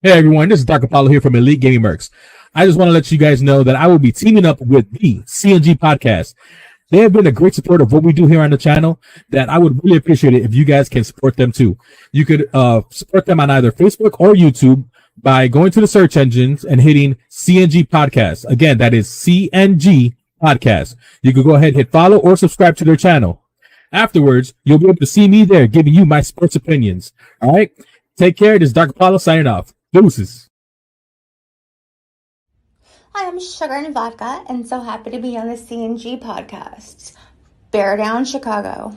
Hey everyone, this is Dr. Paulo here from Elite Gaming Mercs. I just want to let you guys know that I will be teaming up with the CNG Podcast. They have been a great support of what we do here on the channel that I would really appreciate it if you guys can support them too. You could support them on either Facebook or YouTube by going to the search engines and hitting CNG Podcast. Again, that is CNG Podcast. You could go ahead and hit follow or subscribe to their channel. Afterwards, you'll be able to see me there giving you my sports opinions. All right? Take care. This is Dr. Paulo signing off. Deuces. Hi, I'm Sugar and Vodka, and so happy to be on the CNG podcast. Bear down, Chicago.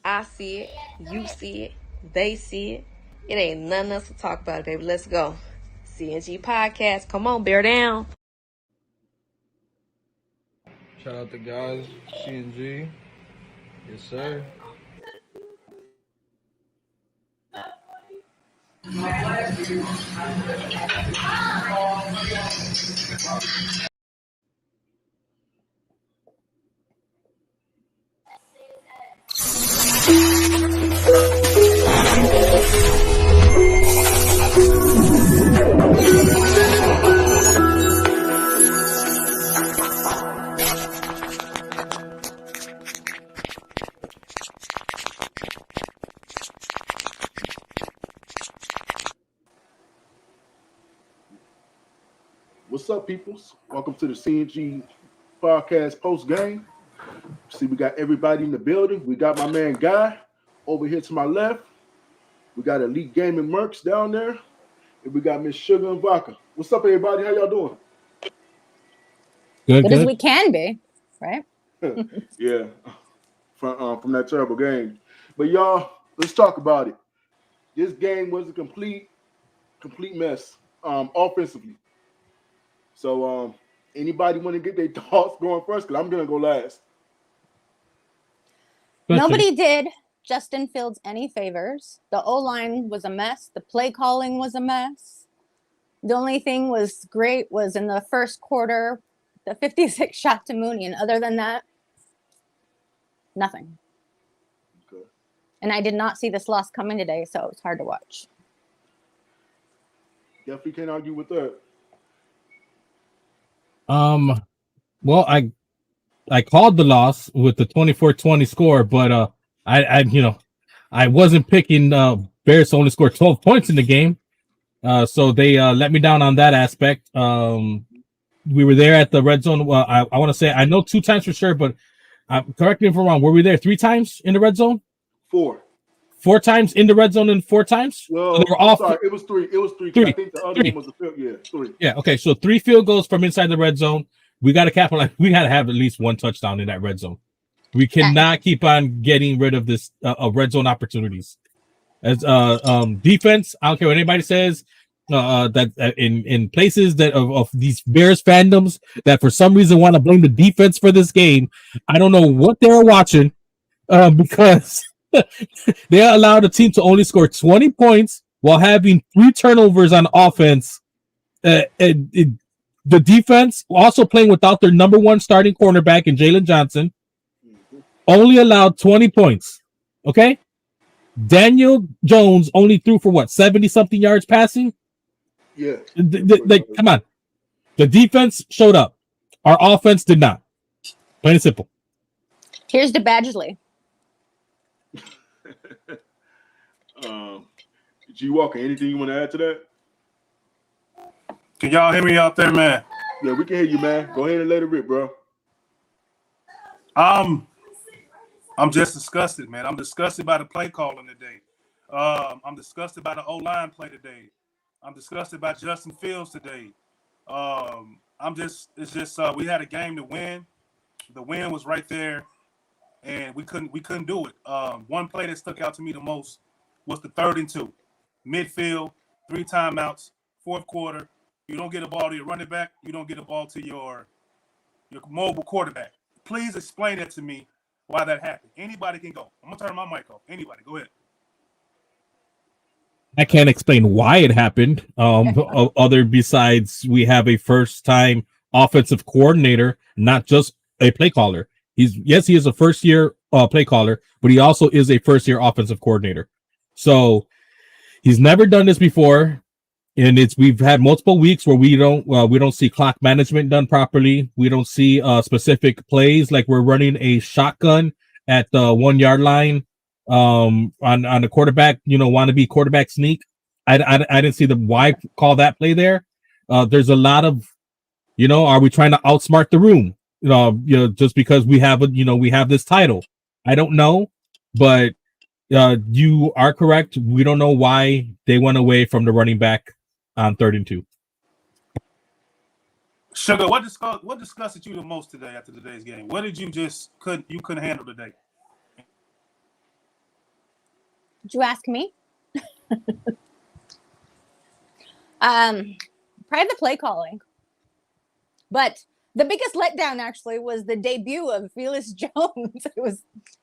I see it, you see it, they see it. It ain't nothing else to talk about, baby. Let's go. CNG Podcast. Come on, bear down. Shout out to guys, CNG. Yes, sir. What's up, peoples? Welcome to the CNG Podcast Postgame. See, we got everybody in the building. We got my man Guy over here to my left. We got Elite Gaming Mercs down there. And we got Miss Sugar and Vodka. What's up, everybody? How y'all doing? Good as we can be, right? Yeah, from that terrible game. But y'all, let's talk about it. This game was a complete mess offensively. So, anybody want to get their thoughts going first? Because I'm going to go last. Nobody did Justin Fields any favors. The O-line was a mess. The play calling was a mess. The only thing was great was in the first quarter, the 56 shot to Mooney. And other than that, nothing. Okay. And I did not see this loss coming today, so it was hard to watch. Definitely can't argue with that. Well, I called the loss with the 24-20 score, but I wasn't picking Bears to only score 12 points in the game. So they let me down on that aspect. We were there at the red zone. Well, I want to say I know 2 times for sure, but correct me if I'm wrong. Were we there 3 times in the red zone? 4 times in the red zone and 4 times? Well, so they were all sorry, it was 3. It was 3. I think the other one was a field. Yeah, 3. Yeah, okay. So 3 field goals from inside the red zone. We got to capitalize. We got to have at least 1 touchdown in that red zone. We cannot keep on getting rid of this red zone opportunities. As defense, I don't care what anybody says. That in places that of these Bears fandoms that for some reason want to blame the defense for this game. I don't know what they were watching because they allowed the team to only score 20 points while having 3 turnovers on offense. The defense also playing without their number 1 starting cornerback in Jalen Johnson only allowed 20 points. Okay. Daniel Jones only threw for what, 70 something yards passing? Yeah. Come on. The defense showed up. Our offense did not. Plain and simple. Here's to Badgley. G Walker, anything you want to add to that? Can y'all hear me out there, man? Yeah, we can hear you, man. Go ahead and let it rip, bro. I'm just disgusted, man. I'm disgusted by the play calling today. I'm disgusted by the O-line play today. I'm disgusted by Justin Fields today. We had a game to win. The win was right there, and we couldn't do it. One play that stuck out to me the most was the 3rd and 2. Midfield, 3 timeouts, 4th quarter. You don't get a ball to your running back. You don't get a ball to your mobile quarterback. Please explain that to me, why that happened. Anybody can go. I'm going to turn my mic off. Anybody, go ahead. I can't explain why it happened. Other besides we have a first-time offensive coordinator, not just a play caller. He is a first-year play caller, but he also is a first-year offensive coordinator. So he's never done this before. And we've had multiple weeks where we don't see clock management done properly. We don't see specific plays, like we're running a shotgun at the 1 yard line on the quarterback, wannabe quarterback sneak. I didn't see the why call that play there. There's a lot of, are we trying to outsmart the room? Just because we have we have this title. I don't know, but you are correct. We don't know why they went away from the running back on 3rd and 2. Sugar, what disgusted you the most today after today's game? What did you couldn't handle today? Did you ask me? Probably the play calling. But the biggest letdown actually was the debut of Felix Jones.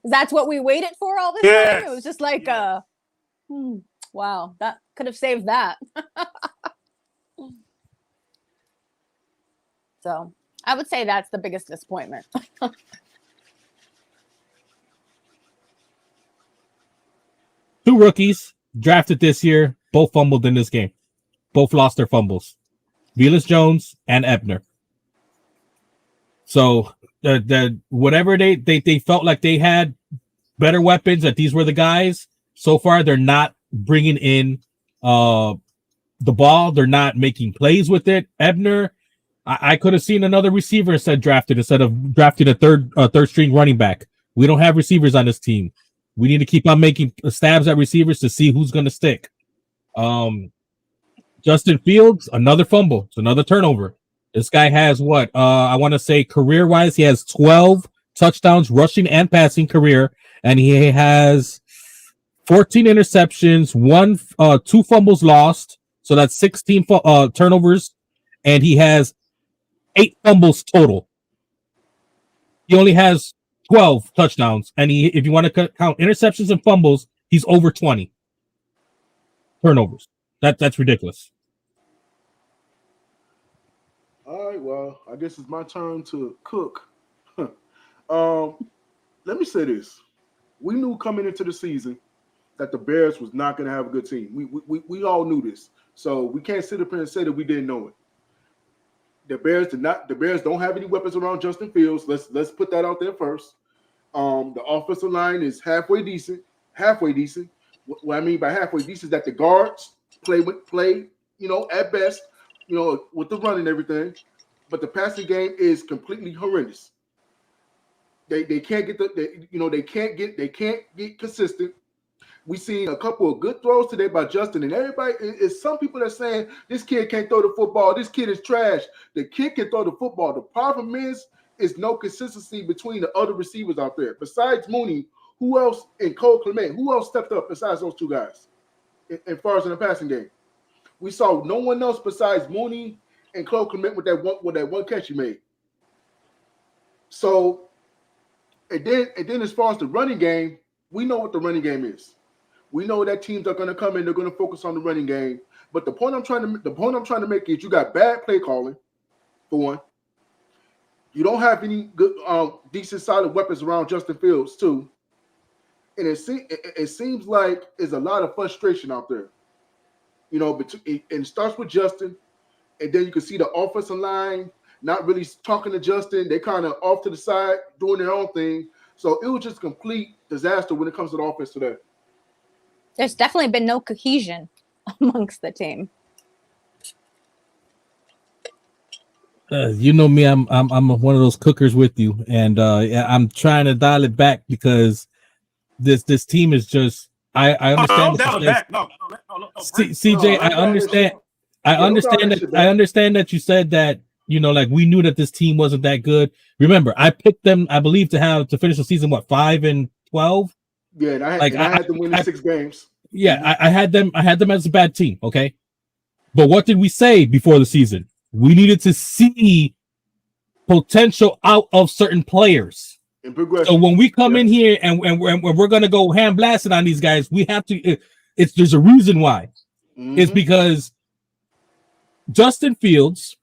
That's what we waited for all this time. It was just like wow, that could have saved that. So I would say that's the biggest disappointment. Two rookies drafted this year, both fumbled in this game. Both lost their fumbles. Velus Jones and Ebner. So whatever they felt like they had better weapons, that these were the guys. So far, they're not bringing in the ball. They're not making plays with it. Ebner, I could have seen another receiver drafted instead of drafting a third string running back. We don't have receivers on this team. We need to keep on making stabs at receivers to see who's going to stick. Justin Fields, another fumble. It's another turnover. This guy has what? I want to say career-wise, he has 12 touchdowns, rushing and passing career, and he has 14 interceptions, 2 fumbles lost, so that's 16 turnovers, and he has 8 fumbles total. He only has 12 touchdowns, and if you want to count interceptions and fumbles, he's over 20 turnovers. That's ridiculous. All right, well, I guess it's my turn to cook. Let me say this. We knew coming into the season that the Bears was not going to have a good team. We all knew this. So we can't sit up here and say that we didn't know it. The Bears don't have any weapons around Justin Fields. Let's put that out there first. The offensive line is halfway decent. What I mean by halfway decent is that the guards play, at best, with the run and everything. But the passing game is completely horrendous. They can't get they can't get consistent. We seen a couple of good throws today by Justin, and everybody is some people that saying this kid can't throw the football. This kid is trash. The kid can throw the football. The problem is no consistency between the other receivers out there. Besides Mooney, who else, and Cole Clement, who else stepped up besides those two guys as far as in the passing game? We saw no one else besides Mooney and Cole Clement with that one catch he made. So, and then as far as the running game, we know what the running game is. We know that teams are going to come in, they're going to focus on the running game. But the point I'm trying to make is you got bad play calling, for one. You don't have any good, decent, solid weapons around Justin Fields, too. And it seems like there's a lot of frustration out there. But it starts with Justin, and then you can see the offensive line not really talking to Justin. They kind of off to the side, doing their own thing. So it was just a complete disaster when it comes to the offense today. There's definitely been no cohesion amongst the team. You know me, I'm one of those cookers with you, and I'm trying to dial it back because this team is just. I understand. No, CJ, I understand that you said that we knew that this team wasn't that good. Remember, I picked them, I believe, to finish the season 5-12. Yeah, and I had them winning 6 games. Yeah, I had them as a bad team. Okay, but what did we say before the season? We needed to see potential out of certain players. So when we come in here and we're gonna go hand blasting on these guys, we have to. There's a reason why. Mm-hmm. It's because Justin Fields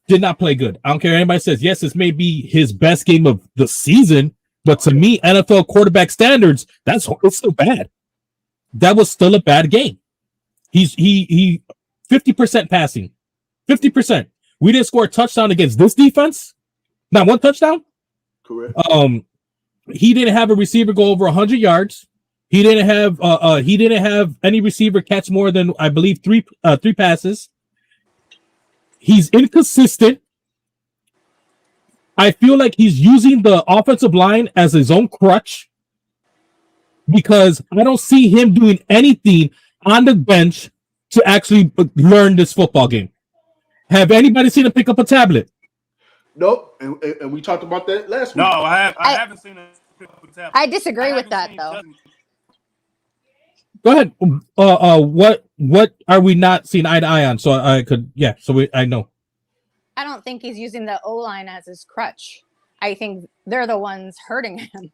did not play good. I don't care. Anybody says yes, this may be his best game of the season, but to me, NFL quarterback standards, it's still bad. that was still a bad game. He 50% passing, 50%. We didn't score a touchdown against this defense. Not one touchdown. Correct. He didn't have a receiver go over 100 yards. He didn't have any receiver catch more than, I believe, three passes. He's inconsistent. I feel like he's using the offensive line as his own crutch because I don't see him doing anything on the bench to actually learn this football game. Have anybody seen him pick up a tablet? Nope. And we talked about that last week. No, I haven't seen him pick up a tablet. I disagree with that, though. Go ahead. What are we not seeing eye to eye on? So I could, yeah. So I know. I don't think he's using the O-line as his crutch. I think they're the ones hurting him.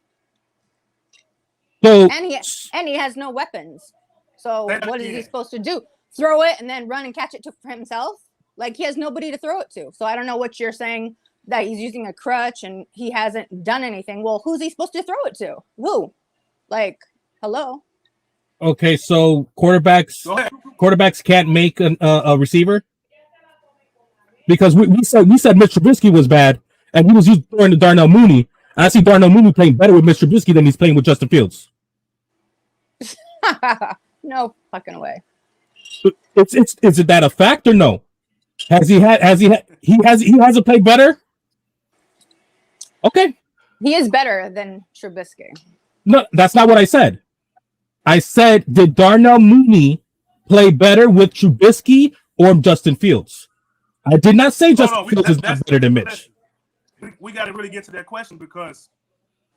So And he has no weapons. So what is he supposed to do? Throw it and then run and catch it for himself? Like, he has nobody to throw it to. So I don't know what you're saying, that he's using a crutch and he hasn't done anything. Well, who's he supposed to throw it to? Who? Like, hello? Okay, so quarterbacks can't make a receiver because we said Mitch Trubisky was bad and he was throwing to Darnell Mooney. I see Darnell Mooney playing better with Mitch Trubisky than he's playing with Justin Fields. No fucking way. Is it that a fact or no? He hasn't played better? Okay. He is better than Trubisky. No, that's not what I said. I said, did Darnell Mooney play better with Trubisky or Justin Fields? I did not say Justin Fields is better than Mitch. We got to really get to that question because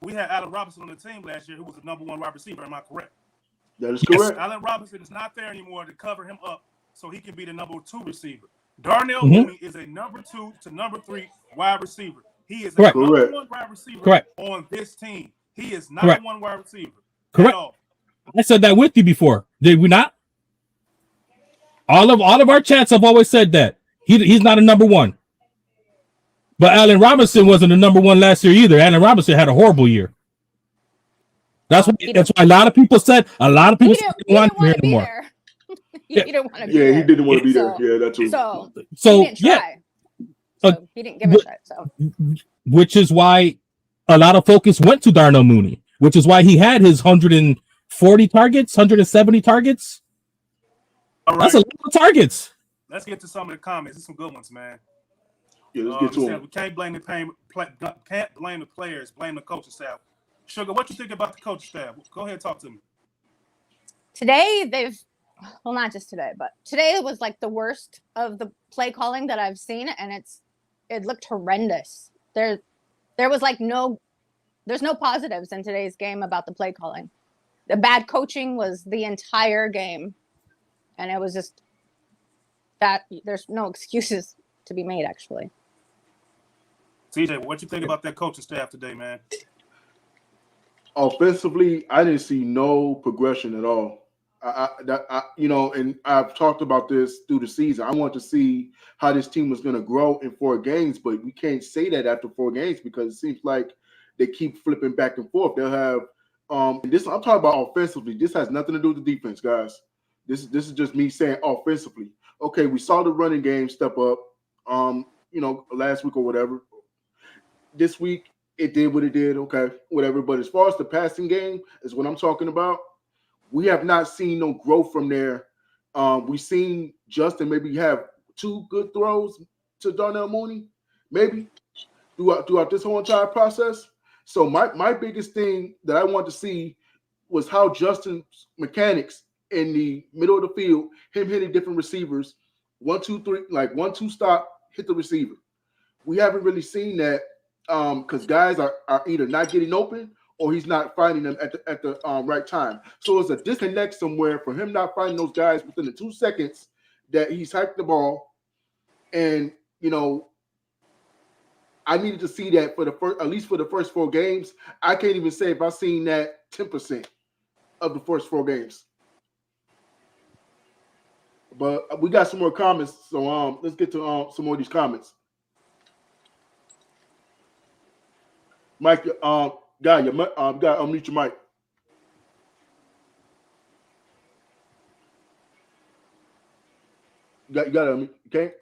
we had Allen Robinson on the team last year who was the number one wide receiver. Am I correct? That is correct. Allen Robinson is not there anymore to cover him up so he can be the number 2 receiver. Darnell Mooney is a number 2 to number 3 wide receiver. He is a number 1 wide receiver on this team. He is not a 1 wide receiver. Correct. I said that with you before. Did we not? All of our chats have always said that. He's not a number 1. But Allen Robinson wasn't a number 1 last year either. Allen Robinson had a horrible year. That's why a lot of people said he didn't want him here anymore. He didn't want to be there. Yeah, he didn't want to be there. Yeah, that's true. So he didn't try. So he didn't give a shit. So, which is why a lot of focus went to Darnell Mooney, which is why he had his 140 targets, 170 targets. All right. That's a lot of targets. Let's get to some of the comments. There's some good ones, man. Yeah, let's get to them. We can't blame the players, blame the coaching staff. Sugar, what you think about the coaching staff? Go ahead and talk to me. Today, well, not just today, but today was like the worst of the play calling that I've seen, and it looked horrendous. There was like there's no positives in today's game about the play calling. The bad coaching was the entire game, and it was just that there's no excuses to be made, actually. TJ, what you think about that coaching staff today, man? Offensively, I didn't see no progression at all. And I've talked about this through the season. I want to see how this team was going to grow in 4 games, but we can't say that after 4 games because it seems like they keep flipping back and forth. They'll have I'm talking about offensively. This has nothing to do with the defense, guys. This is just me saying offensively. Okay, we saw the running game step up. Last week or whatever. This week it did what it did. Okay, whatever. But as far as the passing game is what I'm talking about. We have not seen no growth from there. We've seen Justin maybe have 2 good throws to Darnell Mooney, maybe throughout this whole entire process. So my biggest thing that I want to see was how Justin's mechanics in the middle of the field, him hitting different receivers, 1, 2, 3, like 1, 2 stop, hit the receiver. We haven't really seen that because guys are either not getting open or he's not finding them at the right time. So it's a disconnect somewhere for him not finding those guys within the 2 seconds that he's hiked the ball. And, I needed to see that at least for the first 4 games. I can't even say if I've seen that 10% of the first 4 games. But we got some more comments, so let's get to some more of these comments. Mike, unmute your mic. You got it. Okay.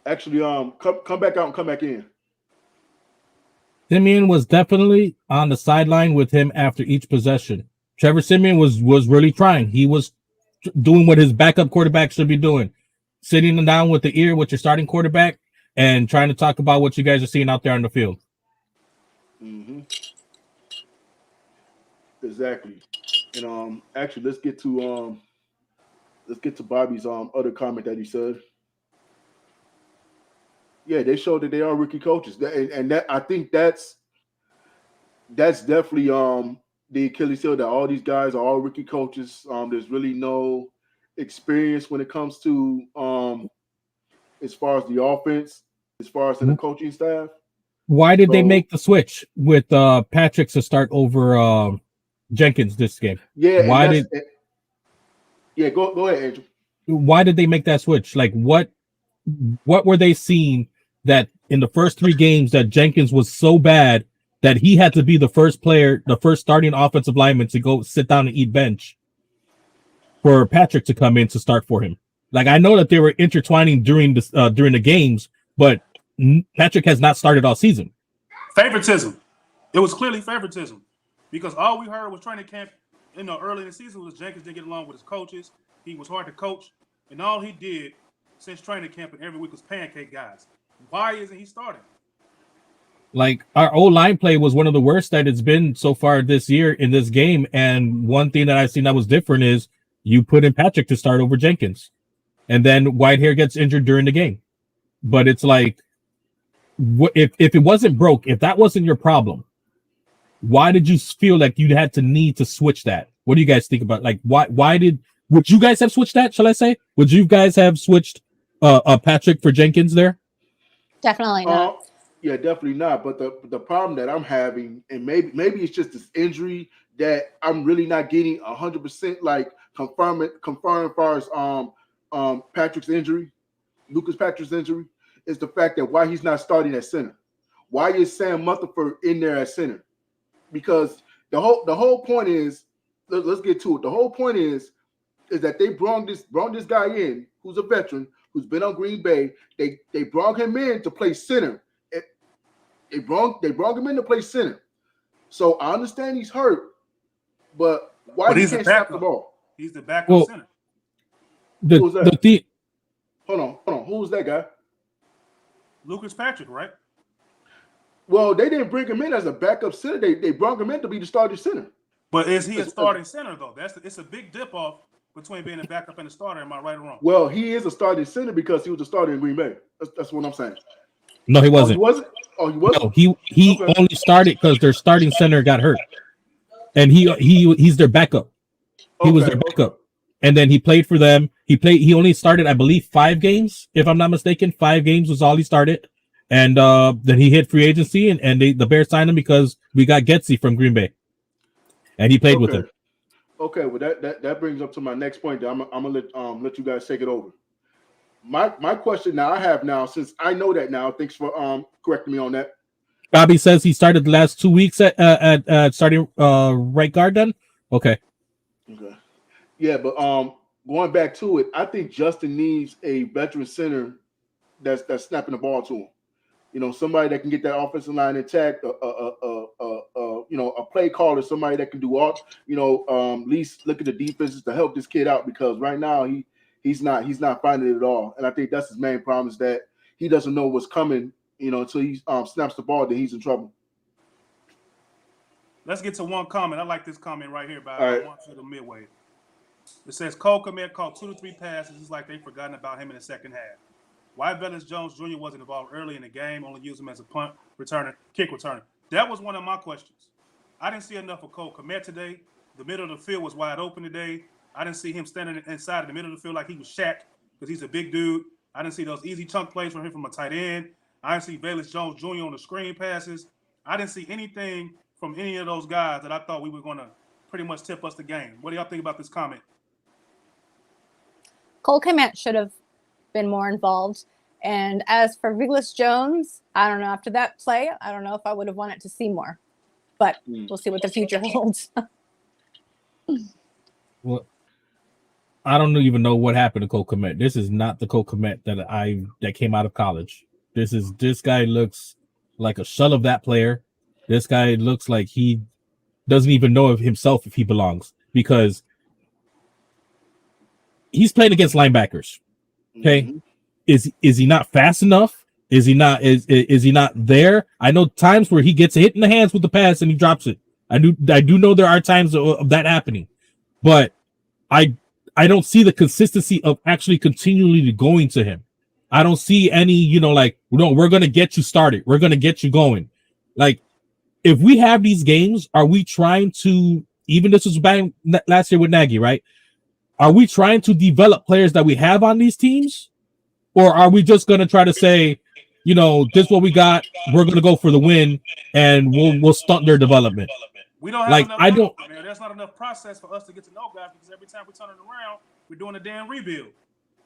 Actually, come back out and come back in. Simeon was definitely on the sideline with him after each possession. Trevor Simeon was really trying. He was doing what his backup quarterback should be doing, sitting down with the ear with your starting quarterback and trying to talk about what you guys are seeing out there on the field. Mm-hmm. Exactly. And actually, let's get to Bobby's other comment that he said. Yeah, they showed that they are rookie coaches, and that I think that's definitely the Achilles heel, that all these guys are all rookie coaches. There's really no experience when it comes to as far as the offense, as far as in the coaching staff. Why did they make the switch with Patrick to start over Jenkins this game? Yeah, yeah, go ahead, Andrew. Why did they make that switch? Like what were they seeing that in the first 3 games that Jenkins was so bad that he had to be the first player, the first starting offensive lineman to go sit down and eat bench for Patrick to come in to start for him? Like, I know that they were intertwining during the games, but Patrick has not started all season. Favoritism. It was clearly favoritism, because all we heard was training camp early in the season was Jenkins didn't get along with his coaches. He was hard to coach, and all he did since training camp and every week was pancake guys. Why isn't he starting? Like, our O-line play was one of the worst that it's been so far this year in this game, and one thing that I've seen that was different is you put in Patrick to start over Jenkins, and then Whitehair gets injured during the game. But it's like, if it wasn't broke, if that wasn't your problem, why did you feel like you had to need to switch that? What do you guys think about? Like, would you guys have switched that? Shall I say? Would you guys have switched Patrick for Jenkins there? Definitely not. Yeah, definitely not. But the problem that I'm having, and maybe it's just this injury that I'm really not getting 100% like confirmed as far as Patrick's injury, Lucas Patrick's injury, is the fact that why he's not starting at center. Why is Sam Rutherford in there at center? Because the whole point is, let's get to it. The whole point is that they brought this guy in who's a veteran, who's been on Green Bay. They brought him in to play center. They brought him in to play center. So I understand he's hurt, but why he can't snap the ball? He's the backup center. Who was that? Hold on. Who was that guy? Lucas Patrick, right? Well, they didn't bring him in as a backup center. They brought him in to be the starting center. But is he a starting center though? It's a big dip off between being a backup and a starter. Am I right or wrong? Well, he is a starting center because he was a starter in Green Bay. That's what I'm saying. No, he wasn't. Oh, he wasn't? Oh, he wasn't? No, he okay. Only started because their starting center got hurt, and he's their backup. He was their backup, and then he played for them. He only started, I believe, 5 games, if I'm not mistaken. 5 games was all he started, and then he hit free agency, and the Bears signed him because we got Getsy from Green Bay, and he played with him. Okay, well that brings up to my next point. I'm gonna let you guys take it over. My question now I have now, since I know that now, thanks for correcting me on that. Bobby says he started the last 2 weeks at starting right guard then? Okay. Yeah, but going back to it, I think Justin needs a veteran center that's snapping the ball to him. You know, somebody that can get that offensive line intact, a play caller, somebody that can do all, at least look at the defenses to help this kid out, because right now he's not finding it at all. And I think that's his main problem, is that he doesn't know what's coming, until he snaps the ball, then he's in trouble. Let's get to one comment. I like this comment right here by one for the midway. It says Cole Kmet caught 2 to 3 passes. It's like they've forgotten about him in the second half. Why Velus Jones Jr. wasn't involved early in the game, only used him as a punt returner, kick returner. That was one of my questions. I didn't see enough of Cole Kmet today. The middle of the field was wide open today. I didn't see him standing inside of the middle of the field like he was Shaq, because he's a big dude. I didn't see those easy chunk plays from him from a tight end. I didn't see Velus Jones Jr. on the screen passes. I didn't see anything from any of those guys that I thought we were going to pretty much tip us the game. What do y'all think about this comment? Cole Kmet should have been more involved. And as for Velus Jones, I don't know. After that play, I don't know if I would have wanted to see more. But we'll see what the future holds. Well, I don't even know what happened to Cole Kmet. This is not the Cole Kmet that came out of college. This guy looks like a shell of that player. This guy looks like he doesn't even know of himself if he belongs, because he's playing against linebackers. Okay. Mhm. Is he not fast enough? Is he not there? I know times where he gets hit in the hands with the pass and he drops it. I do know there are times of that happening, but I don't see the consistency of actually continually going to him. I don't see any, like, no, we're gonna get you started. We're gonna get you going. Like, if we have these games, are we trying to, even this was back last year with Nagy, right? Are we trying to develop players that we have on these teams? Or are we just going to try to say, this is what we got. We're going to go for the win, and we'll stunt their development. We don't have Like, enough. I don't. Man, there's not enough process for us to get to know guys, because every time we turn it around, we're doing a damn rebuild.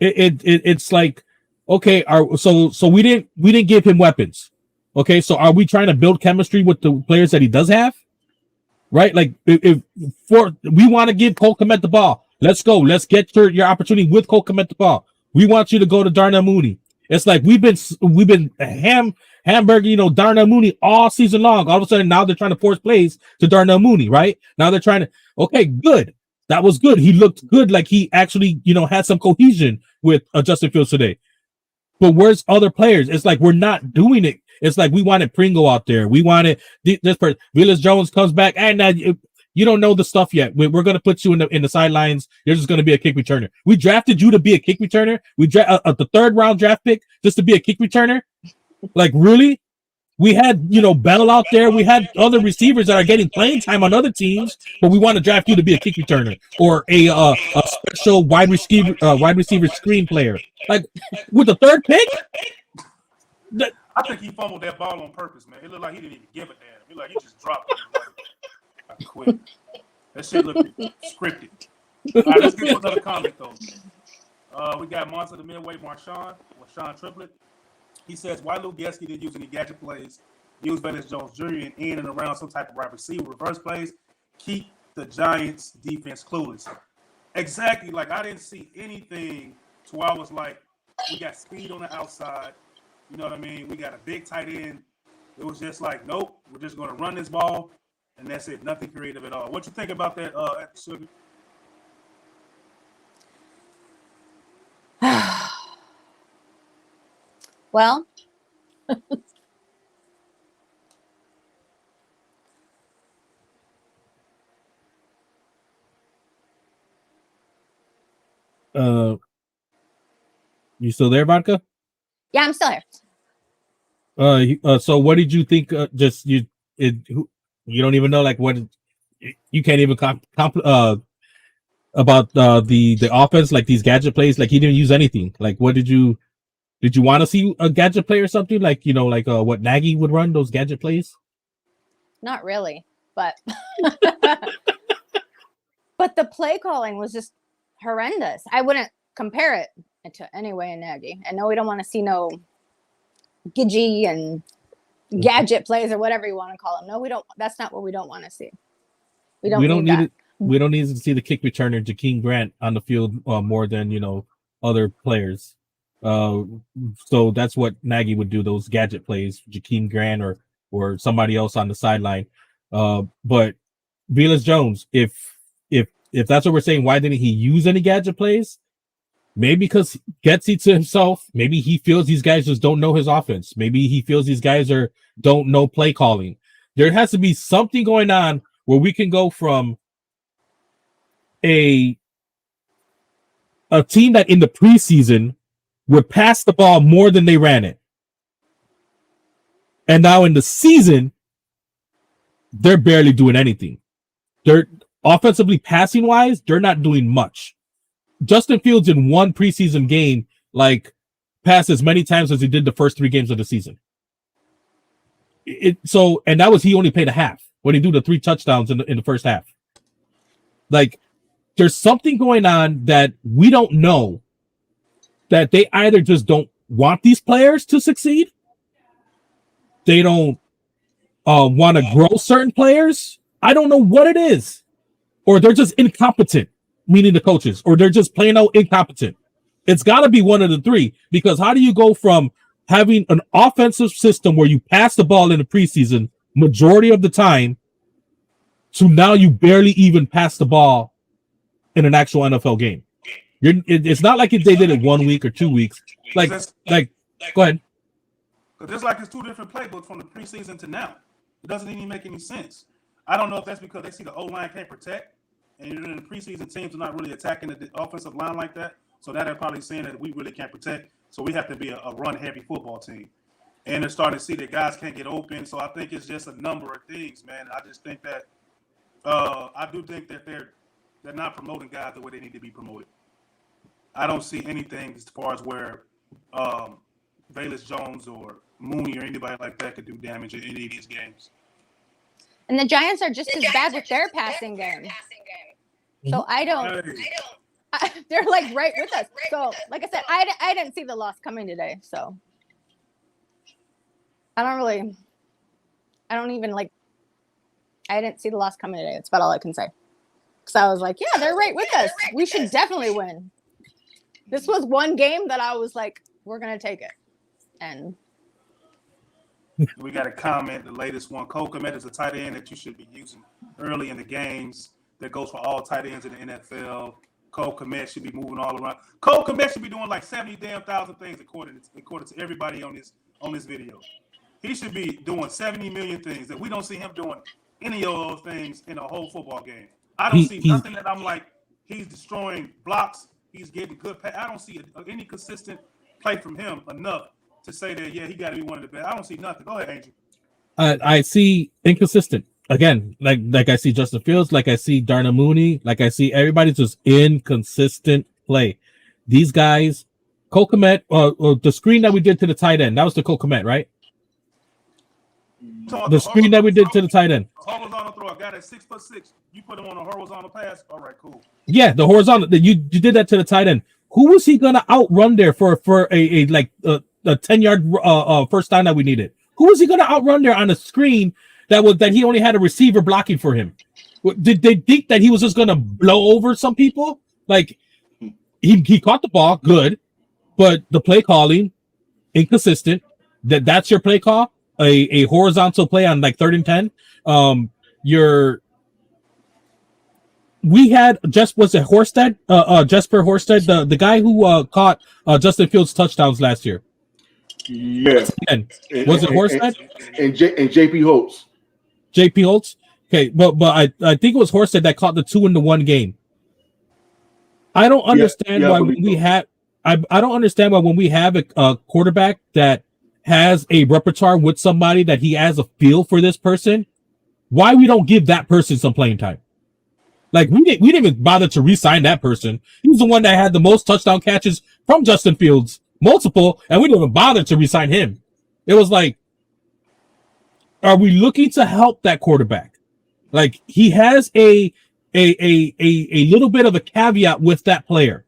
It's like, okay, so we didn't give him weapons. Okay, so are we trying to build chemistry with the players that he does have? Right? Like, if we want to give Cole Kmet the ball, let's go. Let's get your opportunity with Cole Kmet the ball. We want you to go to Darnell Mooney. It's like we've been hamburger, Darnell Mooney all season long. All of a sudden, now they're trying to force plays to Darnell Mooney, right? Now they're trying to, okay, good. That was good. He looked good, like he actually, had some cohesion with Justin Fields today. But where's other players? It's like we're not doing it. It's like we wanted Pringle out there. We wanted this person. Willis Jones comes back, and now you don't know the stuff yet. We're going to put you in the sidelines. You're just going to be a kick returner. We drafted you to be a kick returner. We the 3rd round draft pick just to be a kick returner. Like, really? We had, Bell out there. We had other receivers that are getting playing time on other teams, but we want to draft you to be a kick returner or a special wide receiver screen player. Like, with the 3rd pick? I think he fumbled that ball on purpose, man. It looked like he didn't even give a damn. It looked like he just dropped it. I quit. That shit looked scripted. All right, let's get to another comment, though. We got Monster the Midway, Marshawn Triplet. He says, why Lou Gesky didn't use any gadget plays, use Velus Jones Jr. in and around some type of wide receiver, reverse plays, keep the Giants defense clueless. Exactly. Like, I didn't see anything to where I was like, we got speed on the outside. You know what I mean? We got a big tight end. It was just like, nope, we're just going to run this ball, and that's it. Nothing creative at all. What you think about that, Sugar? Well, you still there, Vodka? yeah, I'm still here. So what did you think? You don't even know, like, what you can't even about the offense, like these gadget plays. Like, he didn't use anything. Like, what did you want to see a gadget play or something? Like, what Nagy would run, those gadget plays? Not really, but but the play calling was just horrendous. I wouldn't compare it to anyway in Nagy. I know we don't want to see no gidgy and gadget plays or whatever you want to call them. No, we don't. That's not what we don't want to see. We don't need that. We don't need to see the kick returner Jakeem Grant on the field more than other players. So that's what Nagy would do, those gadget plays, Jakeem Grant or somebody else on the sideline. But Velus Jones, if that's what we're saying, why didn't he use any gadget plays? Maybe because gets he to himself. Maybe he feels these guys just don't know his offense. Maybe he feels these guys don't know play calling. There has to be something going on where we can go from a team that in the preseason would pass the ball more than they ran it, and now in the season they're barely doing anything. They're offensively, passing wise, they're not doing much. Justin Fields in one preseason game, like, passed as many times as he did the first 3 games of the season. And that was, he only played a half when he do the 3 touchdowns in the first half. Like, there's something going on that we don't know, that they either just don't want these players to succeed, they don't want to grow certain players. I don't know what it is, or they're just incompetent. meaning the coaches, or they're just plain out incompetent. It's got to be one of the three, because how do you go from having an offensive system where you pass the ball in the preseason majority of the time to now you barely even pass the ball in an actual NFL game? It's not like they did it 1 week or 2 weeks. Like, go ahead. But just like it's two different playbooks from the preseason to now. It doesn't even make any sense. I don't know if that's because they see the O-line can't protect, and in the preseason teams are not really attacking the offensive line like that. So now they're probably saying that we really can't protect, so we have to be a run-heavy football team. And they're starting to see that guys can't get open. So I think it's just a number of things, man. I just think that I do think that they're not promoting guys the way they need to be promoted. I don't see anything as far as where Velus Jones or Mooney or anybody like that could do damage in any of these games. And the Giants are just as bad with their passing game. So I don't. They're like right with us. So, like I said, I didn't see the loss coming today. So I didn't see the loss coming today. That's about all I can say. Because I was like, yeah, they're right with us. We should definitely win. This was one game that I was like, we're going to take it. And we got a comment, the latest one. Cole Kmet is a tight end that you should be using early in the games. That goes for all tight ends in the NFL. Cole Kmet should be moving all around. Cole Kmet should be doing like 70,000 things according to everybody on this video. He should be doing 70 million things that we don't see him doing any of those things in a whole football game. I don't see nothing that I'm like, he's destroying blocks. He's getting good pass. I don't see any consistent play from him enough to say that, yeah, he got to be one of the best. I don't see nothing. Go ahead, Angel. I see inconsistent. Again, like I see Justin Fields, like I see Darnell Mooney, like I see everybody just inconsistent play. These guys, Cole Kmet, the screen that we did to the tight end, that was the Cole Kmet, right? The screen that we did to the tight end. Horizontal throw, a guy that's 6'6". You put him on a horizontal pass. All right, cool. Yeah, the horizontal. You did that to the tight end. Who was he gonna outrun there for a 10-yard first down that we needed? Who was he gonna outrun there on the screen that he only had a receiver blocking for him? Did they think that he was just gonna blow over some people? Like he caught the ball, good, but the play calling inconsistent. That's your play call. A horizontal play on like 3rd and 10. We had was it Horsted? Jesper Horsted, the guy who caught Justin Fields touchdowns last year. Yeah. Was it Horsted? And JP Holtz. JP Holtz? Okay, but I think it was Horsted that caught the 2 in the 1 game. I don't understand why we have I don't understand why when we have a quarterback that has a repertoire with somebody that he has a feel for this person, why we don't give that person some playing time. Like we didn't even bother to re-sign that person. He was the one that had the most touchdown catches from Justin Fields, multiple, and we didn't even bother to re-sign him. It was like, are we looking to help that quarterback? Like he has a little bit of a caveat with that player.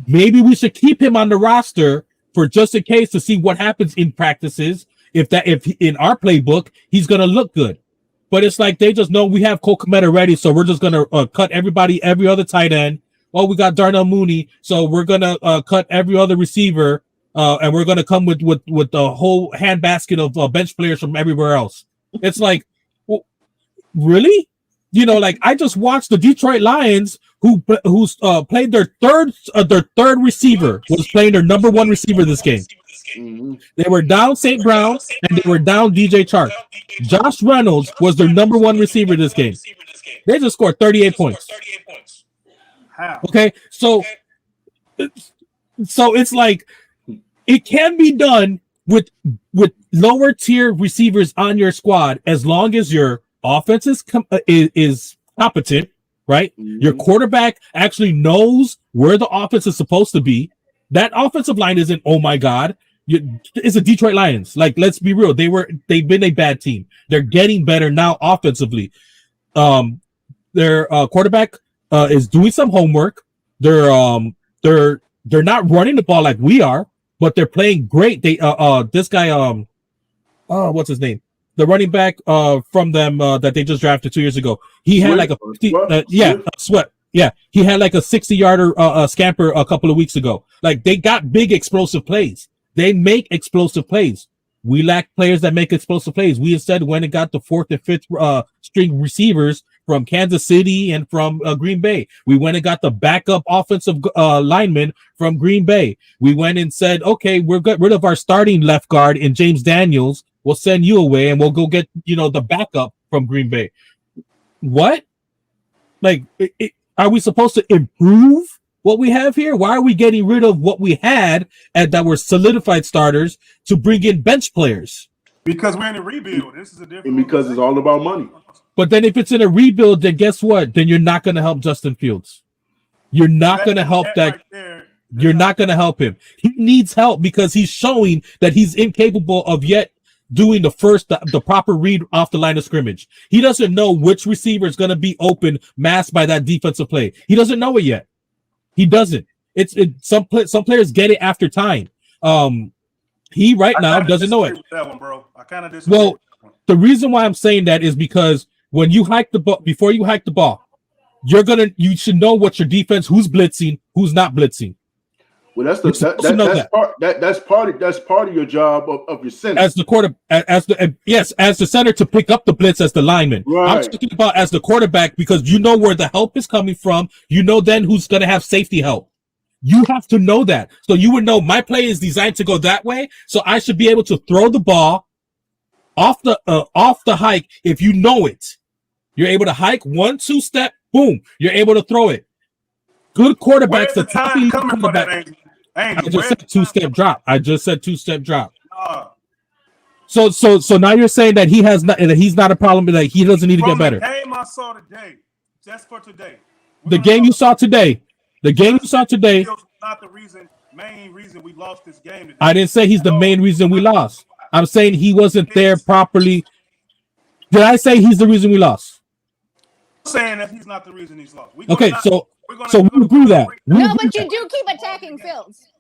Maybe we should keep him on the roster for just in case to see what happens in practices. If in our playbook, he's going to look good. But it's like they just know we have Cole Kmet already, so we're just going to cut every other tight end. Oh, we got Darnell Mooney, so we're going to cut every other receiver, and we're going to come with the whole handbasket of bench players from everywhere else. It's like, well, really? Like I just watched the Detroit Lions, who's played their third receiver, was playing their number 1 receiver this game. Mm-hmm. They were down St. Brown and they were down DJ Chark. Josh Reynolds was their number 1 receiver this game. They just scored 38 points. How? Okay, so it's like it can be done with lower tier receivers on your squad as long as your offense is competent, right? Mm-hmm. Your quarterback actually knows where the offense is supposed to be. That offensive line isn't, oh my God. It's a Detroit Lions. Like, let's be real. They've been a bad team. They're getting better now offensively. Their quarterback is doing some homework. They're not running the ball like we are, but they're playing great. This guy what's his name? The running back from them that they just drafted 2 years ago. He had like a 50, Sweat. Yeah, he had like a 60-yarder scamper a couple of weeks ago. Like, they got big explosive plays. They make explosive plays. We lack players that make explosive plays. We instead went and got the fourth and fifth string receivers from Kansas City and from Green Bay. We went and got the backup offensive lineman from Green Bay. We went and said, okay, we're got rid of our starting left guard in James Daniels. We'll send you away and we'll go get, the backup from Green Bay. What? Like, are we supposed to improve what we have here? Why are we getting rid of what we had and that were solidified starters to bring in bench players? Because we're in a rebuild. This is a different. And because it's all about money. But then if it's in a rebuild, then guess what? Then you're not going to help Justin Fields. You're not going to help that. Right, you're not going to help him. He needs help because he's showing that he's incapable of yet doing the proper read off the line of scrimmage. He doesn't know which receiver is going to be open, masked by that defensive play. He doesn't know it yet. He doesn't. Some players get it after time. He right now doesn't know it. That one, bro. I kind of disagree. Well, the reason why I'm saying that is because when you hike the ball, before you hike the ball, you should know what your defense, who's blitzing, who's not blitzing. Well, that's part of your job of your center as the center to pick up the blitz as the lineman. Right. I'm talking about as the quarterback because you know where the help is coming from. You know then who's going to have safety help. You have to know that, so you would know my play is designed to go that way, so I should be able to throw the ball off the hike. If you know it, you're able to hike 1-2 step, boom, you're able to throw it. Good quarterbacks. The time coming for that angle. I just said 2-step drop. I just said 2-step drop. So now you're saying that he's not a problem, that he doesn't need to get better. The game I saw today, just for today. The game you saw today. The game you saw today. Not the main reason we lost this game today. I didn't say he's the main reason we lost. I'm saying he wasn't there properly. Did I say he's the reason we lost? I'm saying that he's not the reason he's lost. Okay, so we agree that. No, but you do keep attacking Fields.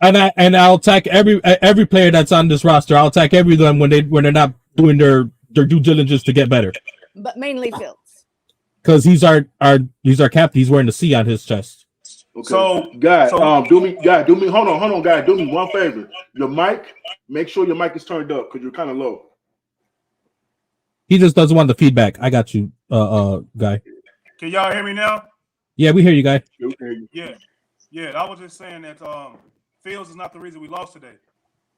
And I'll attack every player that's on this roster. I'll attack everyone when they're not doing their due diligence to get better. But mainly Fields. Because he's our captain. He's wearing the C on his chest. Okay. So, guy, do me hold on, guy. Do me one favor. Your mic, make sure your mic is turned up because you're kind of low. He just doesn't want the feedback. I got you, guy. Can y'all hear me now? Yeah, we hear you, guy. Yeah. I was just saying that Fields is not the reason we lost today.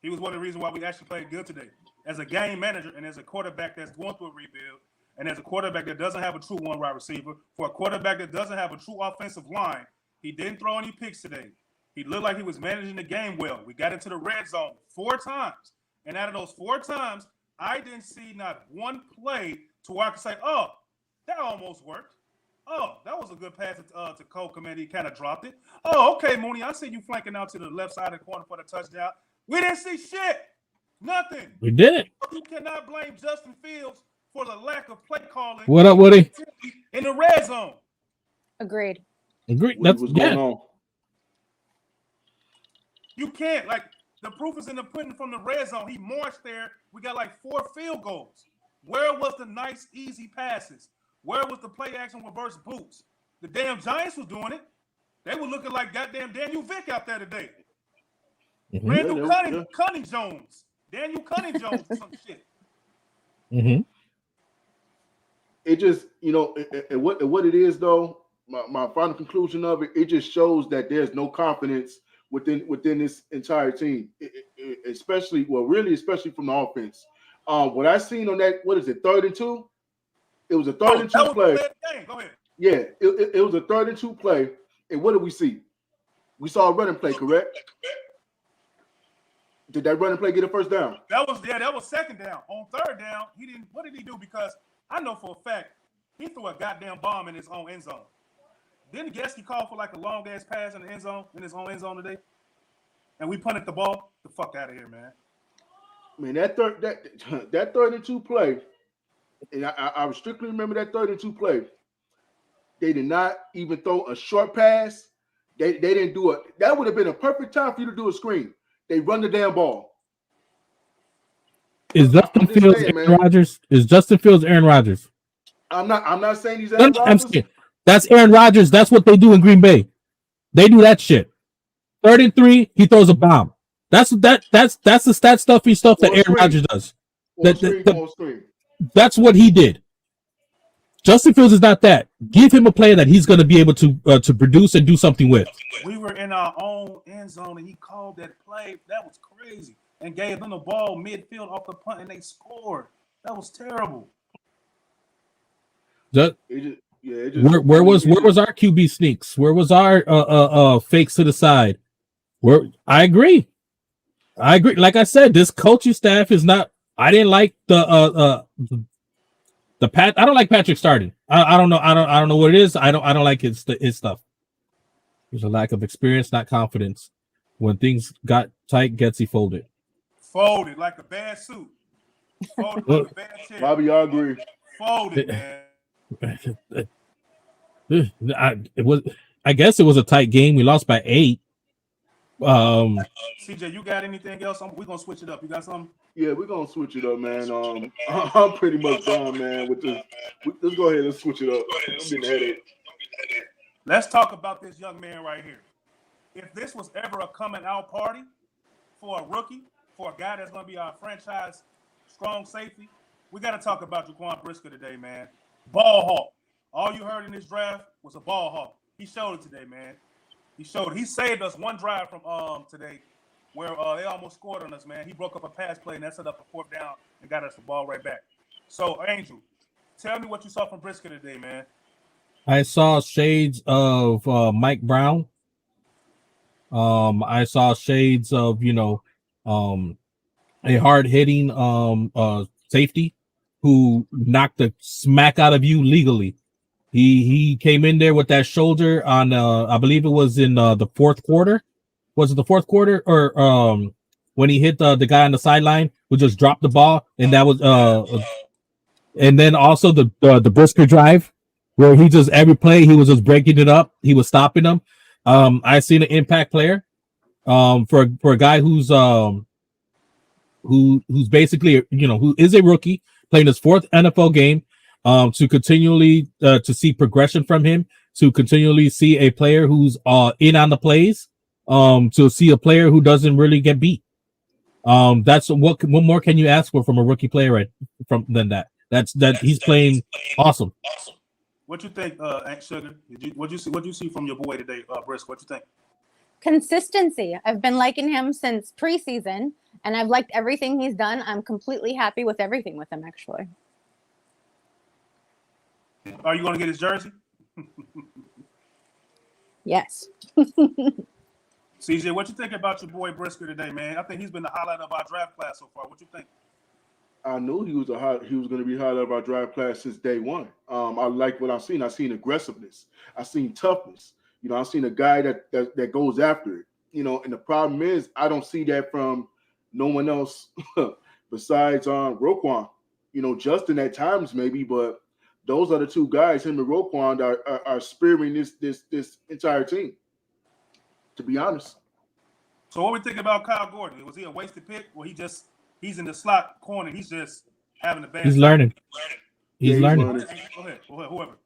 He was one of the reasons why we actually played good today. As a game manager and as a quarterback that's going through a rebuild, and as a quarterback that doesn't have a true one wide receiver, for a quarterback that doesn't have a true offensive line, he didn't throw any picks today. He looked like he was managing the game well. We got into the red zone 4 times. And out of those 4 times, I didn't see not one play to where I could say, oh, that almost worked. Oh, that was a good pass to Cole Komet. He kind of dropped it. Oh, okay, Mooney, I see you flanking out to the left side of the corner for the touchdown. We didn't see shit. Nothing. We didn't. You cannot blame Justin Fields for the lack of play calling. What up, Woody? In the red zone. Agreed. That's going on. You can't. Like, the proof is in the pudding from the red zone. He marched there. We got like 4 field goals. Where was the nice, easy passes? Where was the play action reverse boots? The damn Giants was doing it. They were looking like goddamn Daniel Vick out there today. Mm-hmm. Randall Cunning Jones. Daniel Cunning Jones or some shit. Mm-hmm. It just, what it is though, my final conclusion of it, it just shows that there's no confidence within this entire team, especially from the offense. What I seen on that, what is it, 3rd and 2? It was a 3rd and 2 play. Go ahead. Yeah, it was a 3rd and 2 play. And what did we see? We saw a running play, correct? Did that running play get a first down? That was 2nd down. On 3rd down, he didn't. What did he do? Because I know for a fact he threw a goddamn bomb in his own end zone. Didn't Gesky call for like a long ass pass in his own end zone today? And we punted the ball. The fuck out of here, man. I mean that 3rd and 2 play, and I strictly remember that 3rd and 2 play. They did not even throw a short pass. They didn't do it. That would have been a perfect time for you to do a screen. They run the damn ball. Is Justin Fields Aaron Rodgers? Is Justin Fields Aaron Rodgers? I'm not saying he's Aaron Rodgers. That's Aaron Rodgers. That's what they do in Green Bay. They do that shit. 3rd and 3, he throws a bomb. That's the stat stuffy stuff that Aaron Rodgers does. That's what he did. Justin Fields is not that. Give him a player that he's going to be able to produce and do something with. We were in our own end zone, and he called that play. That was crazy. And gave them the ball midfield off the punt, and they scored. That was terrible. Where was our QB sneaks? Where was our fakes to the side? I agree. Like I said, this coaching staff is not. I didn't like I don't like Patrick starting. I don't know. I don't know what it is. I don't like his stuff. There's a lack of experience, not confidence. When things got tight, Getsy folded. Folded like a bad suit. Folded like a bad chair. Bobby, I agree. Folded, man. I guess it was a tight game. We lost by 8. CJ, you got anything else? We're gonna switch it up. You got something? Yeah, we're gonna switch it up, man. I'm pretty much done, man. With this, let's go ahead and switch it up. I'm getting a headache. Let's talk about this young man right here. If this was ever a coming out party for a rookie, for a guy that's gonna be our franchise strong safety, we got to talk about Jaquan Brisker today, man. Ball hawk. All you heard in this draft was a ball hawk. He showed it today, man. He saved us one drive from today where they almost scored on us, man. He broke up a pass play, and that set up a 4th down and got us the ball right back. So, Angel, tell me what you saw from Brisker today, man. I saw shades of Mike Brown. I saw shades of, a hard-hitting safety who knocked the smack out of you legally. He came in there with that shoulder on I believe it was in the 4th quarter. Was it the 4th quarter or when he hit the guy on the sideline who just dropped the ball, and that was and then also the Brisker drive where he just every play he was just breaking it up, he was stopping them. I seen an impact player for a guy who's basically who is a rookie playing his 4th NFL game. To continually to see progression from him, to continually see a player who's in on the plays, to see a player who doesn't really get beat. That's what more can you ask for from a rookie player than that? That's he's playing awesome. What you think, Aunt Sugar? What you see from your boy today, Brisk? What you think? Consistency. I've been liking him since preseason, and I've liked everything he's done. I'm completely happy with everything with him, actually. Are you going to get his jersey? Yes. CJ, what you think about your boy Brisker today, man? I think he's been the highlight of our draft class so far. What you think? I knew he was going to be highlight of our draft class since day one. I like what I've seen. I've seen aggressiveness. I've seen toughness. I've seen a guy that goes after it. And the problem is I don't see that from no one else besides Roquan. Justin at times maybe, but those are the two guys, him and Roquan, are spearing this entire team, to be honest. So what we think about Kyle Gordon? Was he a wasted pick, or he's in the slot corner? He's just having a bad. He's learning. He's learning. Go ahead, whoever.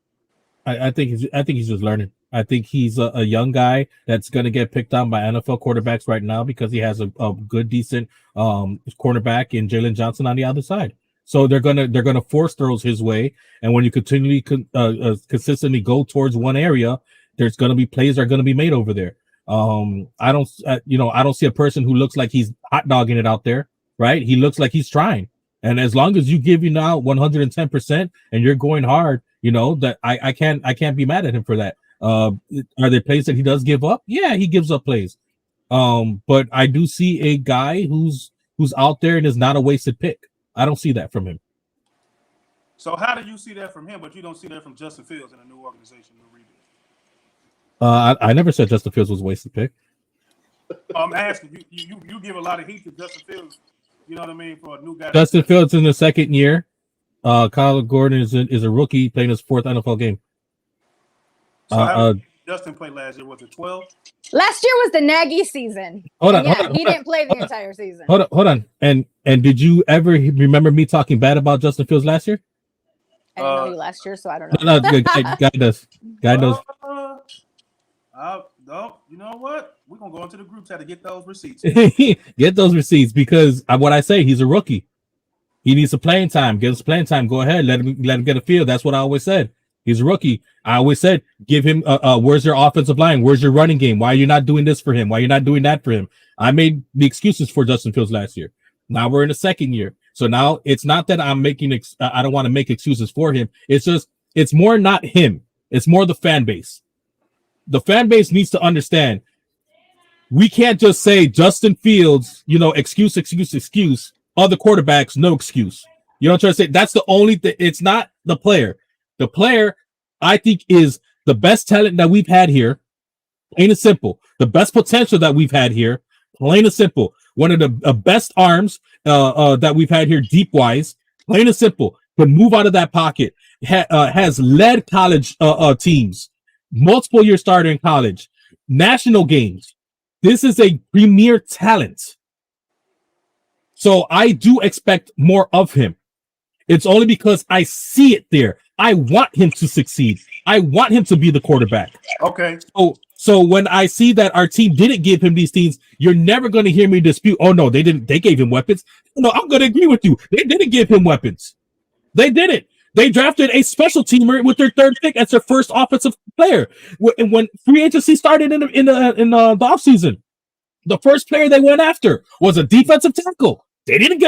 I think he's just learning. I think he's a young guy that's going to get picked on by NFL quarterbacks right now because he has a good, decent cornerback in Jalen Johnson on the other side. So they're gonna force throws his way, and when you continually consistently go towards one area, there's gonna be plays that are gonna be made over there. I don't see a person who looks like he's hot dogging it out there, right? He looks like he's trying, and as long as you give now 110% and you're going hard, that I can't be mad at him for that. Are there plays that he does give up? Yeah, he gives up plays. But I do see a guy who's out there and is not a wasted pick. I don't see that from him. So how do you see that from him, but you don't see that from Justin Fields in a new organization, new rebuild? I never said Justin Fields was a wasted pick. I'm asking you give a lot of heat to Justin Fields. You know what I mean, for a new guy. Justin Fields in the 2nd year. Kyle Gordon is a rookie playing his 4th NFL game. So how did Justin play last year? Was it 12? Last year was the Nagy season. Hold on. He didn't play the entire season. Hold on. And did you ever remember me talking bad about Justin Fields last year? I didn't know you last year, so I don't know. No, guy does. Guy knows. No, you know what? We're gonna go into the group chat to get those receipts. Get those receipts because what I say, he's a rookie. He needs some playing time. Give us playing time. Go ahead. Let him get a feel. That's what I always said. He's a rookie. I always said, give him where's your offensive line? Where's your running game? Why are you not doing this for him? Why are you not doing that for him? I made the excuses for Justin Fields last year. Now we're in the second year. So now it's not that I'm making I don't want to make excuses for him. It's just it's more not him. It's more the fan base. The fan base needs to understand we can't just say Justin Fields, excuse. Other quarterbacks, no excuse. You know what I'm trying to say? That's the only thing. It's not the player. The player, I think, is the best talent that we've had here. Plain and simple. The best potential that we've had here. Plain and simple. One of the best arms that we've had here, deep wise. Plain and simple. Can move out of that pocket. Has led college teams. Multiple year starter in college. National games. This is a premier talent. So I do expect more of him. It's only because I see it there. I want him to succeed. I want him to be the quarterback. Okay. So when I see that our team didn't give him these things, you're never going to hear me dispute. Oh no, they didn't. They gave him weapons. No, I'm going to agree with you. They didn't give him weapons. They didn't. They drafted a special teamer with their third pick as their first offensive player. When free agency started in the offseason, the first player they went after was a defensive tackle. They didn't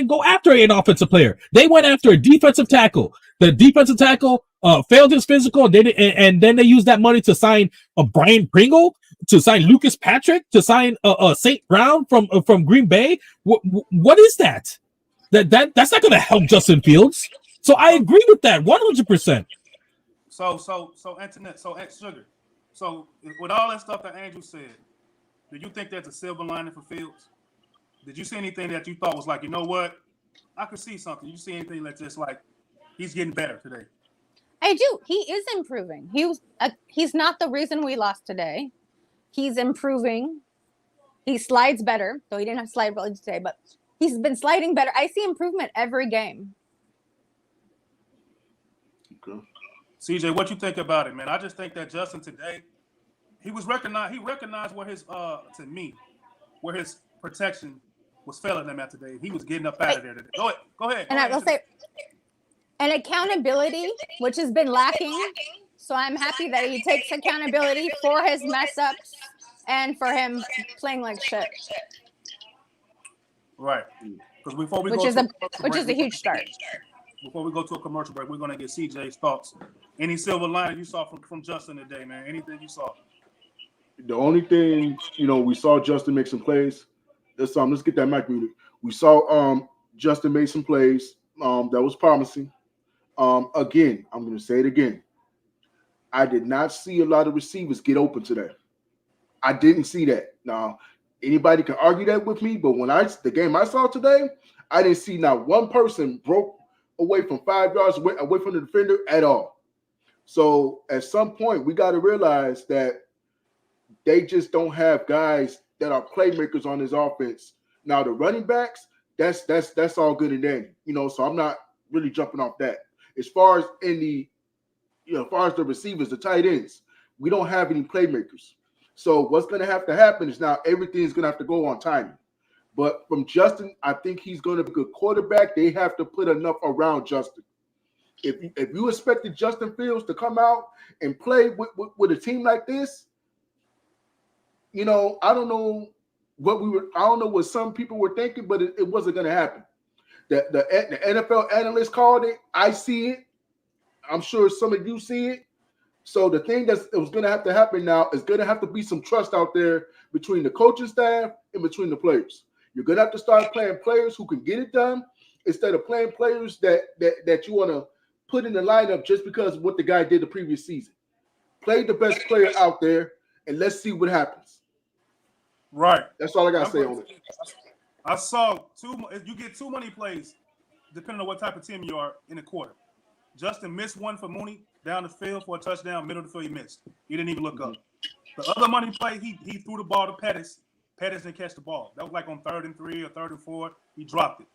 go after an offensive player. They went after a defensive tackle. The defensive tackle failed his physical, and then they used that money to sign a Brian Pringle, to sign Lucas Patrick, to sign St. Brown from Green Bay. What is that? That's not going to help Justin Fields. So I agree with that 100%. So Antoinette, so Sugar. So with all that stuff that Andrew said, do you think there's a silver lining for Fields? Did you see anything that you thought was like, you know what? I could see something. You see anything that's just like he's getting better today? I do. He is improving. He's not the reason we lost today. He's improving. He slides better, though he didn't have slide ability today, but he's been sliding better. I see improvement every game. Okay. CJ, what you think about it, man? I just think that Justin today, he recognized where his where his protection was failing him at today. He was getting up out of there today. Go ahead. And I will say, and accountability, which has been lacking. So I'm happy that he takes accountability for his mess ups and for him playing like shit. Right. Because before we which is a huge start. Before we go to a commercial break, we're gonna get CJ's thoughts. Any silver lining you saw from Justin today, man? Anything you saw? The only thing, we saw Justin make some plays. Let's get that mic muted. We saw Justin make some plays that was promising. Again, I'm going to say it again. I did not see a lot of receivers get open today. I didn't see that. Now, anybody can argue that with me, but the game I saw today, I didn't see not one person broke away from 5 yards away from the defender at all. So at some point, we got to realize that they just don't have guys that are playmakers on his offense. Now the running backs, that's all good and dandy, So I'm not really jumping off that. As far as the receivers, the tight ends, we don't have any playmakers. So what's going to have to happen is now everything's going to have to go on timing. But from Justin, I think he's going to be a good quarterback. They have to put enough around Justin. If you expected Justin Fields to come out and play with a team like this, I don't know what some people were thinking, but it wasn't going to happen. The NFL analysts called it. I see it. I'm sure some of you see it. So the thing that was going to have to happen now is going to have to be some trust out there between the coaching staff and between the players. You're going to have to start playing players who can get it done instead of playing players that you want to put in the lineup just because of what the guy did the previous season. Play the best player out there, and let's see what happens. Right. That's all I got to say on it. I saw you get too many plays, depending on what type of team you are in a quarter. Justin missed one for Mooney down the field for a touchdown, middle of the field he missed. He didn't even look up. The other money play, he threw the ball to Pettis. Pettis didn't catch the ball. That was like on 3rd and 3 or 3rd and 4. He dropped it.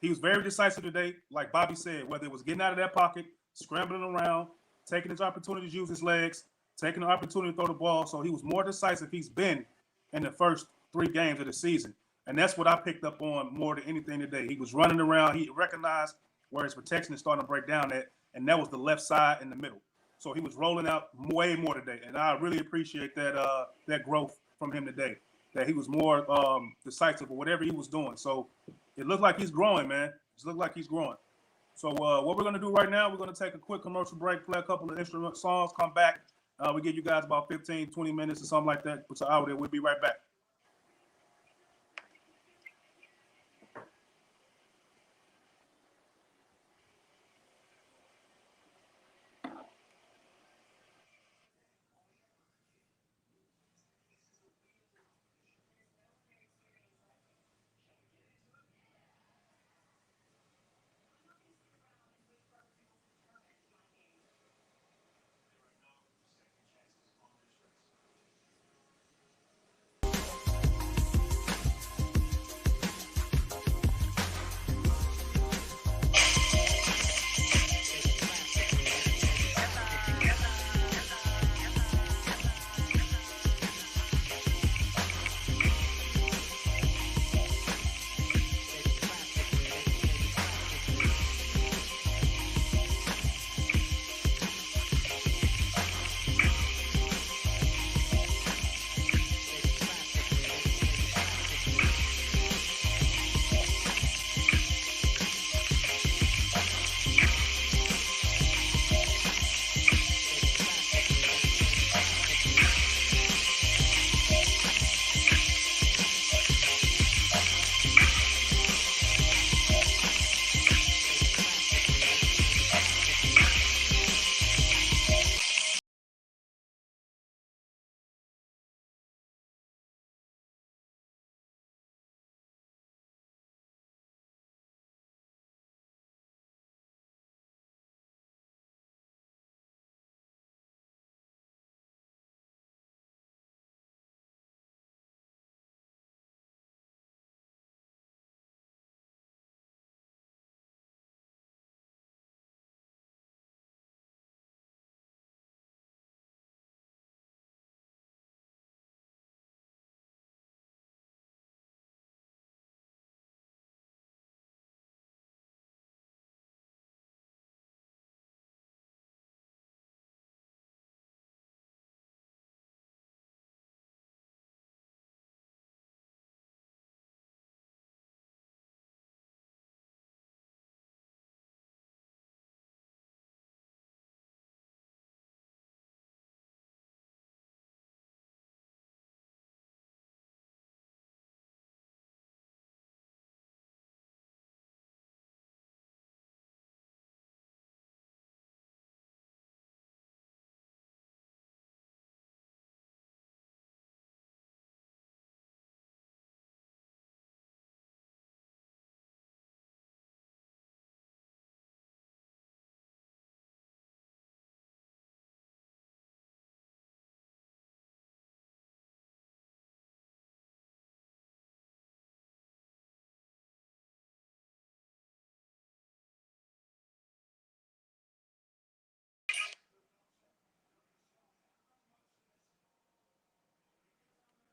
He was very decisive today, like Bobby said, whether it was getting out of that pocket, scrambling around, taking his opportunity to use his legs, taking the opportunity to throw the ball. So he was more decisive he's been in the first 3 games of the season. And that's what I picked up on more than anything today. He was running around. He recognized where his protection is starting to break down at, and that was the left side in the middle. So he was rolling out way more today. And I really appreciate that growth from him today, that he was more decisive or whatever he was doing. So it looked like he's growing, man. It looked like he's growing. So what we're going to do right now, we're going to take a quick commercial break, play a couple of instrument songs, come back. We give you guys about 15, 20 minutes or something like that. It's an hour there. We'll be right back.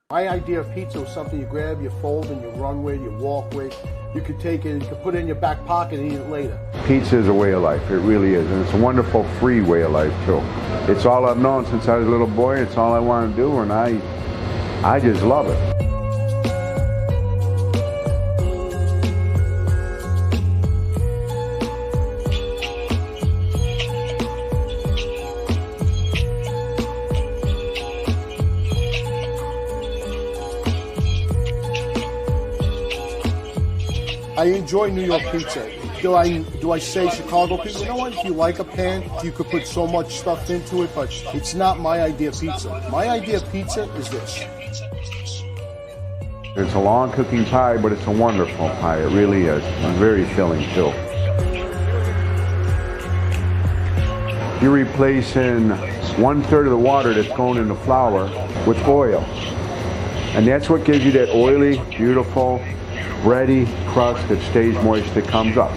My idea of pizza was something you grab, you fold, and you run with, you walk with. You could take it, you could put it in your back pocket and eat it later. Pizza is a way of life. It really is. And it's a wonderful, free way of life, too. It's all I've known since I was a little boy. It's all I want to do, and I just love it. I enjoy New York pizza. Do I say Chicago pizza? You know what? If you like a pan, you could put so much stuff into it, but it's not my idea of pizza. My idea of pizza is this. It's a long cooking pie, but it's a wonderful pie. It really is. And very filling, too. You're replacing 1/3 of the water that's going in the flour with oil. And that's what gives you that oily, beautiful, bready crust that stays moist, that comes up.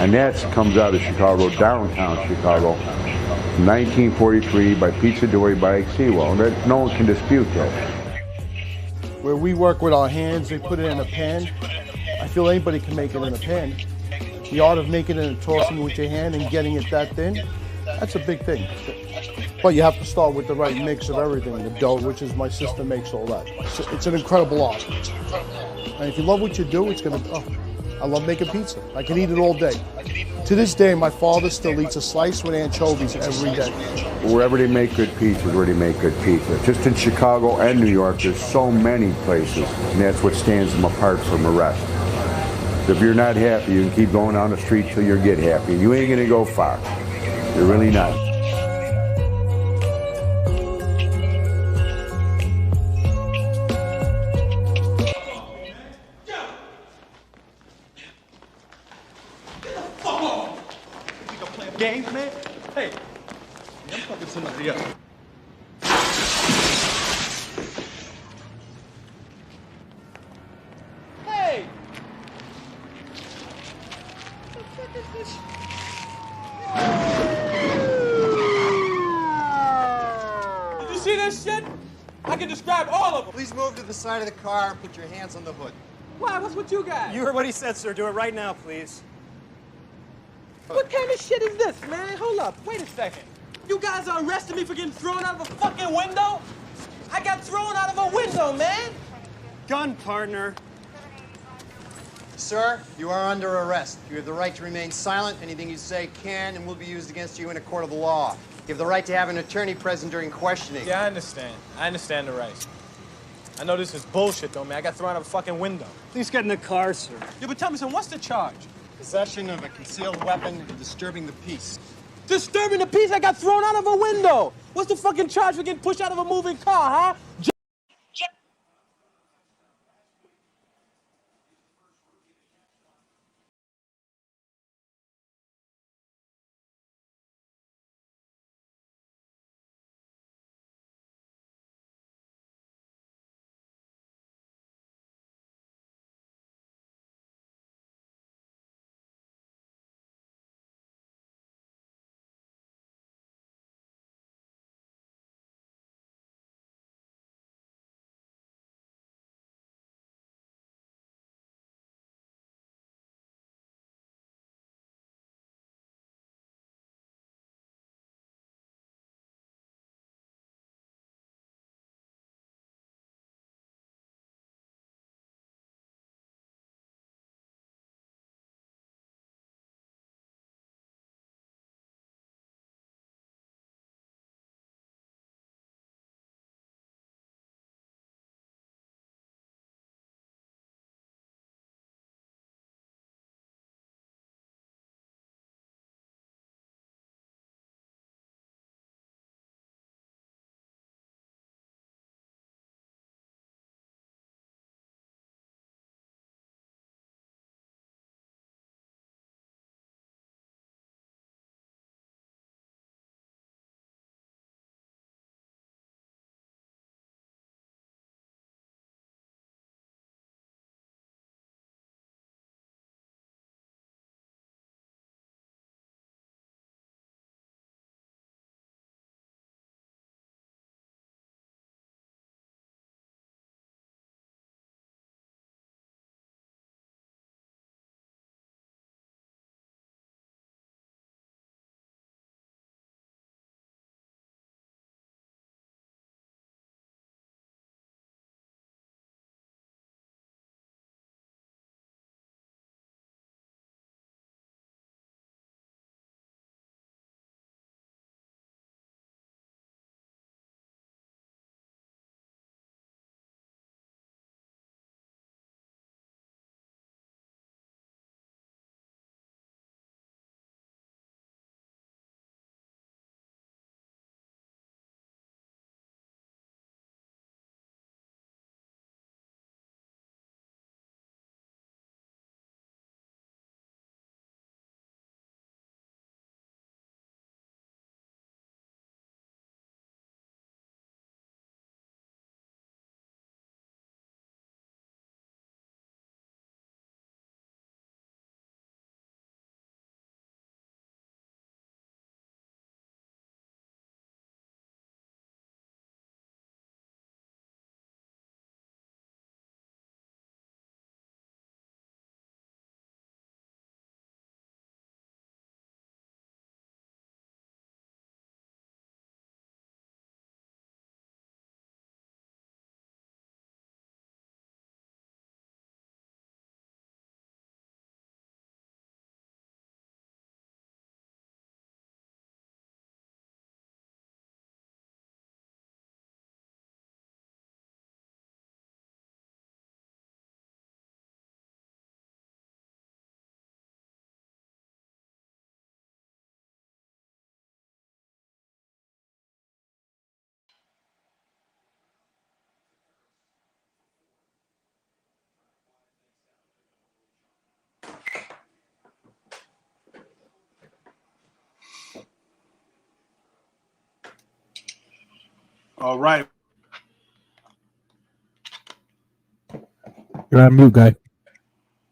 And that comes out of Chicago, downtown Chicago, 1943 by Pizza Doy by Ike Sewell. That, no one can dispute that. Where we work with our hands, they put it in a pan. I feel anybody can make it in a pan. The art of making it and tossing it with your hand and getting it that thin, that's a big thing. But you have to start with the right mix of everything, the dough, which is my sister makes all that. It's an incredible art. And if you love what you do, it's gonna, I love making pizza. I can eat it all day. To this day, my father still eats a slice with anchovies every day. Wherever they make good pizza, where they make good pizza. Just in Chicago and New York, there's so many places, and that's what stands them apart from the rest. So if you're not happy, you can keep going down the street till you get happy. You ain't gonna go far. You're really not. Games, man? Hey, I'm fucking somebody up. Hey! What the fuck is this? Did you see this shit? I can describe all of them. Please move to the side of the car and put your hands on the hood. Why? What's with you guys? You heard what he said, sir. Do it right now, please. What kind of shit is this, man? Hold up. Wait a second. You guys are arresting me for getting thrown out of a fucking window? I got thrown out of a window, man. Gun, partner. Sir, you are under arrest. You have the right to remain silent. Anything you say can and will be used against you in a court of law. You have the right to have an attorney present during questioning. Yeah, I understand. I understand the right. I know this is bullshit, though, man. I got thrown out of a fucking window. Please get in the car, sir. Yeah, but tell me, son, what's the charge? Possession of a concealed weapon and disturbing the peace. Disturbing the peace? I got thrown out of a window. What's the fucking charge for getting pushed out of a moving car, huh? All right. You're on mute, guy.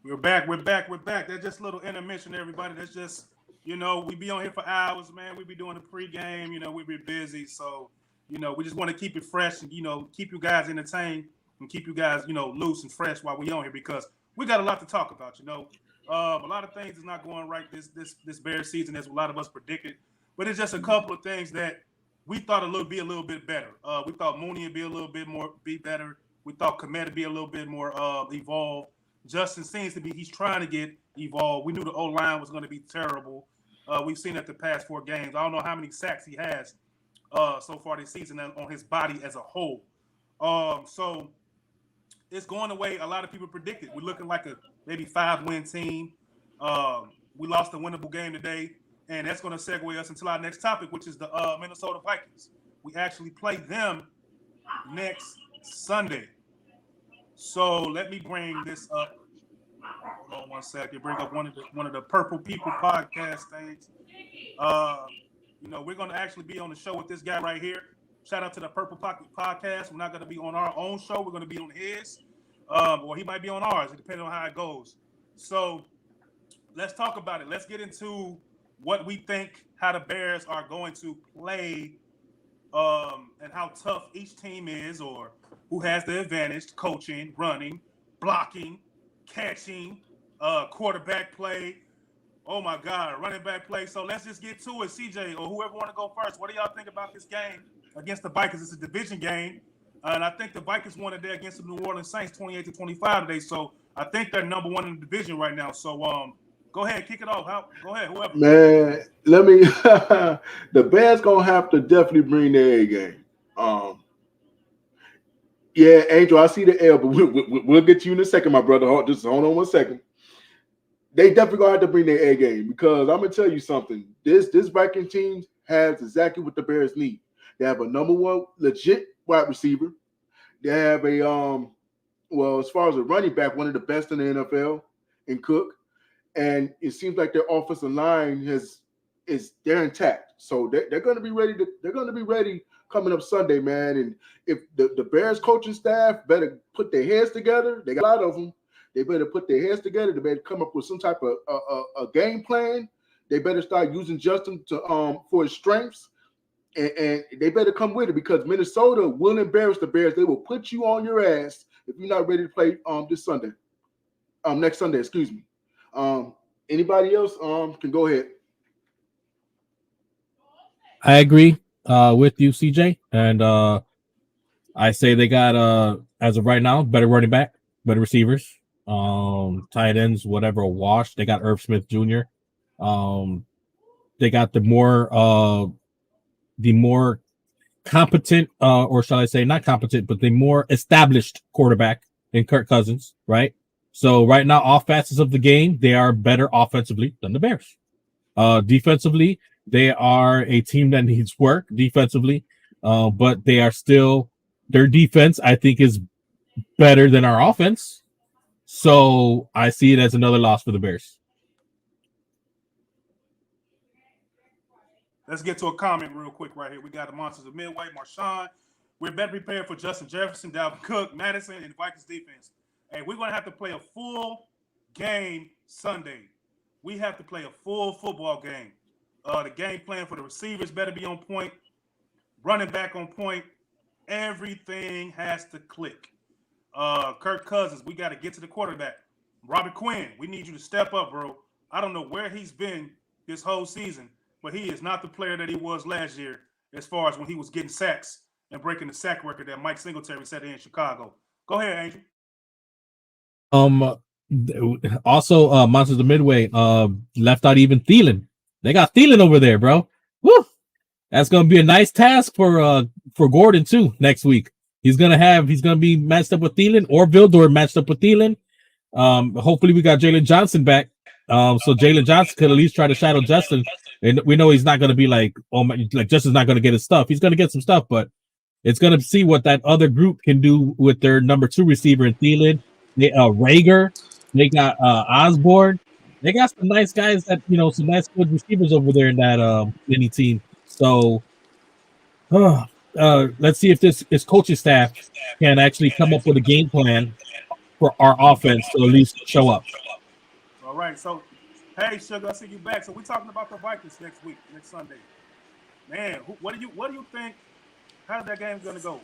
We're back. That's just a little intermission, everybody. That's just, we be on here for hours, man. We be doing the pregame, we be busy. So, we just want to keep it fresh and, keep you guys entertained and keep you guys, loose and fresh while we on here because we got a lot to talk about, a lot of things is not going right this Bears season as a lot of us predicted, but it's just a couple of things that we thought be a little bit better. We thought Mooney would be a little bit be better. We thought Komet would be a little bit more evolved. Justin seems to be, he's trying to get evolved. We knew the O-line was going to be terrible. We've seen it the past 4 games. I don't know how many sacks he has so far this season on his body as a whole. So it's going the way a lot of people predicted. We're looking like a maybe 5-win team. We lost a winnable game today, and that's going to segue us into our next topic, which is the Minnesota Vikings. We actually play them next Sunday. So let me bring this up. Hold on one second. Bring up one of the Purple People podcast things. We're going to actually be on the show with this guy right here. Shout out to the Purple Pocket Podcast. We're not going to be on our own show. We're going to be on his. Or he might be on ours, depending on how it goes. So let's talk about it. Let's get into what we think, how the Bears are going to play, and how tough each team is, or who has the advantage, coaching, running, blocking, catching, quarterback play. Oh, my God, running back play. So let's just get to it, CJ, or whoever want to go first. What do y'all think about this game against the Vikings? It's a division game, and I think the Vikings won today against the New Orleans Saints 28-25 today. So I think they're number 1 in the division right now. So go ahead, kick it off. Go ahead, whoever. Man, let me – the Bears going to have to definitely bring their A game. Yeah, Angel, I see the L, but we'll get you in a second, my brother. Just hold on one second. They definitely going to have to bring their A game because I'm going to tell you something. This Viking team has exactly what the Bears need. They have a number 1 legit wide receiver. They have a as far as a running back, one of the best in the NFL in Cook. And it seems like their offensive line they're intact. So they're going to be ready. They're going to be ready coming up Sunday, man. And if the Bears coaching staff better put their heads together, they got a lot of them. They better put their heads together. They better come up with some type of a game plan. They better start using Justin for his strengths, and they better come with it because Minnesota will embarrass the Bears. They will put you on your ass if you're not ready to play this Sunday. Next Sunday, excuse me. Anybody else can go ahead. I agree with you, CJ, and I say they got as of right now better running back, better receivers, tight ends, whatever, a wash. They got Irv Smith Jr. They got the more competent, or shall I say, not competent, but the more established quarterback in Kirk Cousins, right? So right now, all facets of the game, they are better offensively than the Bears. Defensively, they are a team that needs work defensively, but they are still, their defense, I think, is better than our offense. So I see it as another loss for the Bears. Let's get to a comment real quick right here. We got the Monsters of Midway, Marshawn. We're better prepared for Justin Jefferson, Dalvin Cook, Madison, and Vikings defense. And we're going to have to play a full game Sunday. We have to play a full football game. The game plan for the receivers better be on point. Running back on point. Everything has to click. Kirk Cousins, we got to get to the quarterback. Robert Quinn, we need you to step up, bro. I don't know where he's been this whole season, but he is not the player that he was last year as far as when he was getting sacks and breaking the sack record that Mike Singletary set in Chicago. Go ahead, Angel. Also, Monsters of Midway left out even Thielen. They got Thielen over there, bro. Woo! That's gonna be a nice task for Gordon too next week. He's gonna be matched up with Thielen or Vildor matched up with Thielen. Hopefully we got Jalen Johnson back. So Jalen Johnson could at least try to shadow Justin. And we know he's not going to be like, oh my, like Justin's not going to get his stuff. He's going to get some stuff, but it's going to see what that other group can do with their number 2 receiver in Thielen. They Rager, they got Osborne. They got some nice guys that, you know, some nice good receivers over there in that any team. So let's see if this coaching staff can actually come up with a game plan for our offense to at least show up. All right. So, hey, Sugar, I see you back. So we're talking about the Vikings next week, next Sunday. Man, what do you think? How's that game going to go?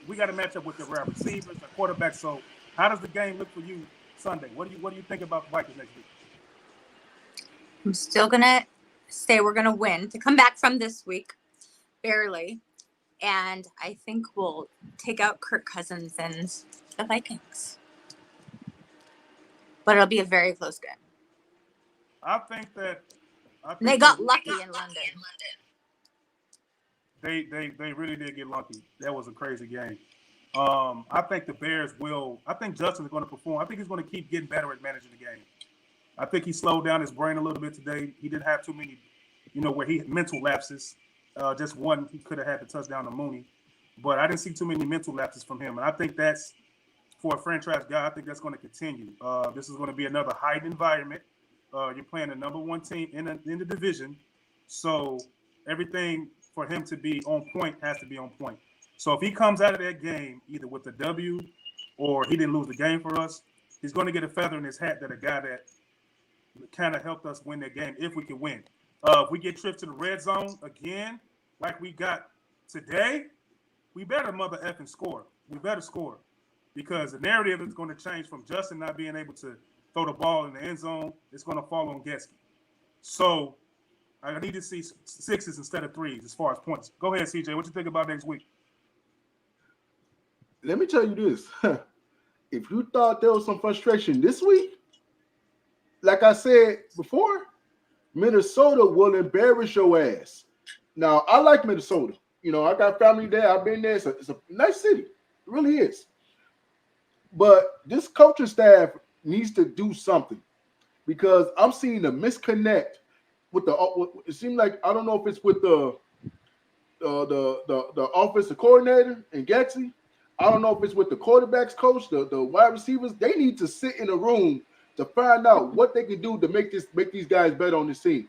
We got to match up with the receivers, the quarterback. So, how does the game look for you Sunday? What do you think about the Vikings next week? I'm still gonna say we're gonna win to come back from this week, barely, and I think we'll take out Kirk Cousins and the Vikings. But it'll be a very close game. I think they got lucky in London. They really did get lucky. That was a crazy game. I think the Bears will. I think Justin's going to perform. I think he's going to keep getting better at managing the game. I think he slowed down his brain a little bit today. He didn't have too many, where he had mental lapses. Just one, he could have had the touchdown to Mooney. But I didn't see too many mental lapses from him. And I think that's, for a franchise guy, I think that's going to continue. This is going to be another heightened environment. You're playing the number one team in the division. So everything for him to be on point has to be on point. So if he comes out of that game either with a W or he didn't lose the game for us, he's going to get a feather in his hat that a guy that kind of helped us win that game if we can win. If we get tripped to the red zone again, like we got today, we better mother effing score. We better score because the narrative is going to change from Justin not being able to throw the ball in the end zone. It's going to fall on Gesky. So I need to see sixes instead of threes as far as points. Go ahead, CJ. What you think about next week? Let me tell you this. If you thought there was some frustration this week, like I said before, Minnesota will embarrass your ass. Now, I like Minnesota. I got family there. I've been there. It's a nice city. It really is. But this coaching staff needs to do something because I'm seeing a misconnect with it seems like, I don't know if it's with the offensive coordinator and Getsy. I don't know if it's with the quarterbacks coach, the wide receivers. They need to sit in a room to find out what they can do to make these guys better on this team,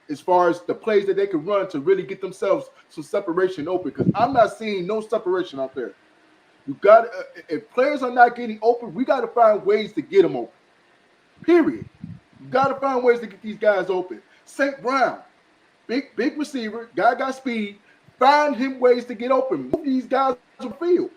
as far as the plays that they can run to really get themselves some separation open. Because I'm not seeing no separation out there. You got if players are not getting open, we got to find ways to get them open. Period. You got to find ways to get these guys open. St. Brown, big receiver, guy got speed. Find him ways to get open. Move these guys on the field.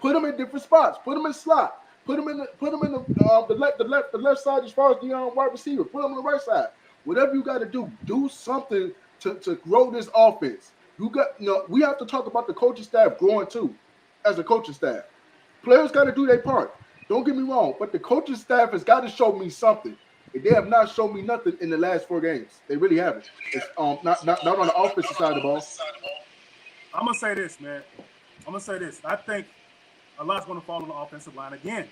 Put them in different spots. Put them in slot. Put them in the left side as far as the wide receiver. Put them on the right side. Whatever you got to do something to grow this offense. We have to talk about the coaching staff growing too, as a coaching staff. Players got to do their part. Don't get me wrong, but the coaching staff has got to show me something. They have not shown me nothing in the last 4 games. They really haven't. It's not on the offensive side of the ball. I'm gonna say this, man. I think a lot's going to fall on the offensive line again.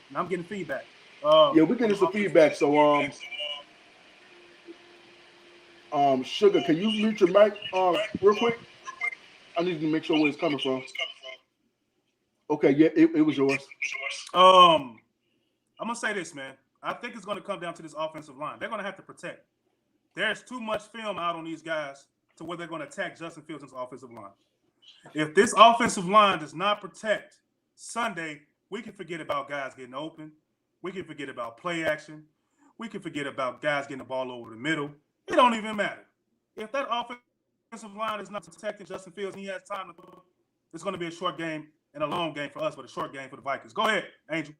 And I'm getting feedback. Yeah, we're getting some feedback. So, Sugar, can you mute your mic real quick? I need to make sure where it's coming from. Okay, yeah, it was yours. I'm going to say this, man. I think it's going to come down to this offensive line. They're going to have to protect. There's too much film out on these guys to where they're going to attack Justin Fields' offensive line. If this offensive line does not protect Sunday, we can forget about guys getting open. We can forget about play action. We can forget about guys getting the ball over the middle. It don't even matter. If that offensive line is not protecting Justin Fields and he has time to throw, it's going to be a short game and a long game for us, but a short game for the Vikings. Go ahead, Angel.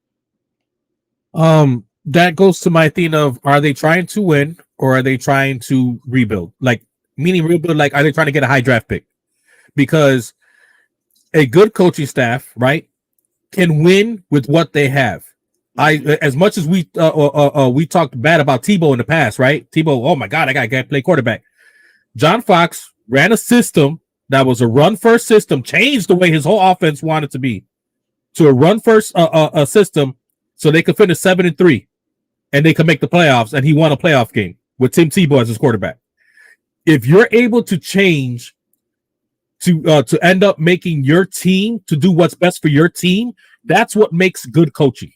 That goes to my theme of, are they trying to win or are they trying to rebuild? Like, meaning rebuild, like, are they trying to get a high draft pick? Because a good coaching staff, right, can win with what they have. As much as we talked bad about Tebow in the past, right? Tebow, oh my God, I gotta play quarterback. John Fox ran a system that was a run-first system, changed the way his whole offense wanted to be to a run-first system, so they could finish 7-3, and they could make the playoffs. And he won a playoff game with Tim Tebow as his quarterback. If you're able to change to end up making your team to do what's best for your team, that's what makes good coaching,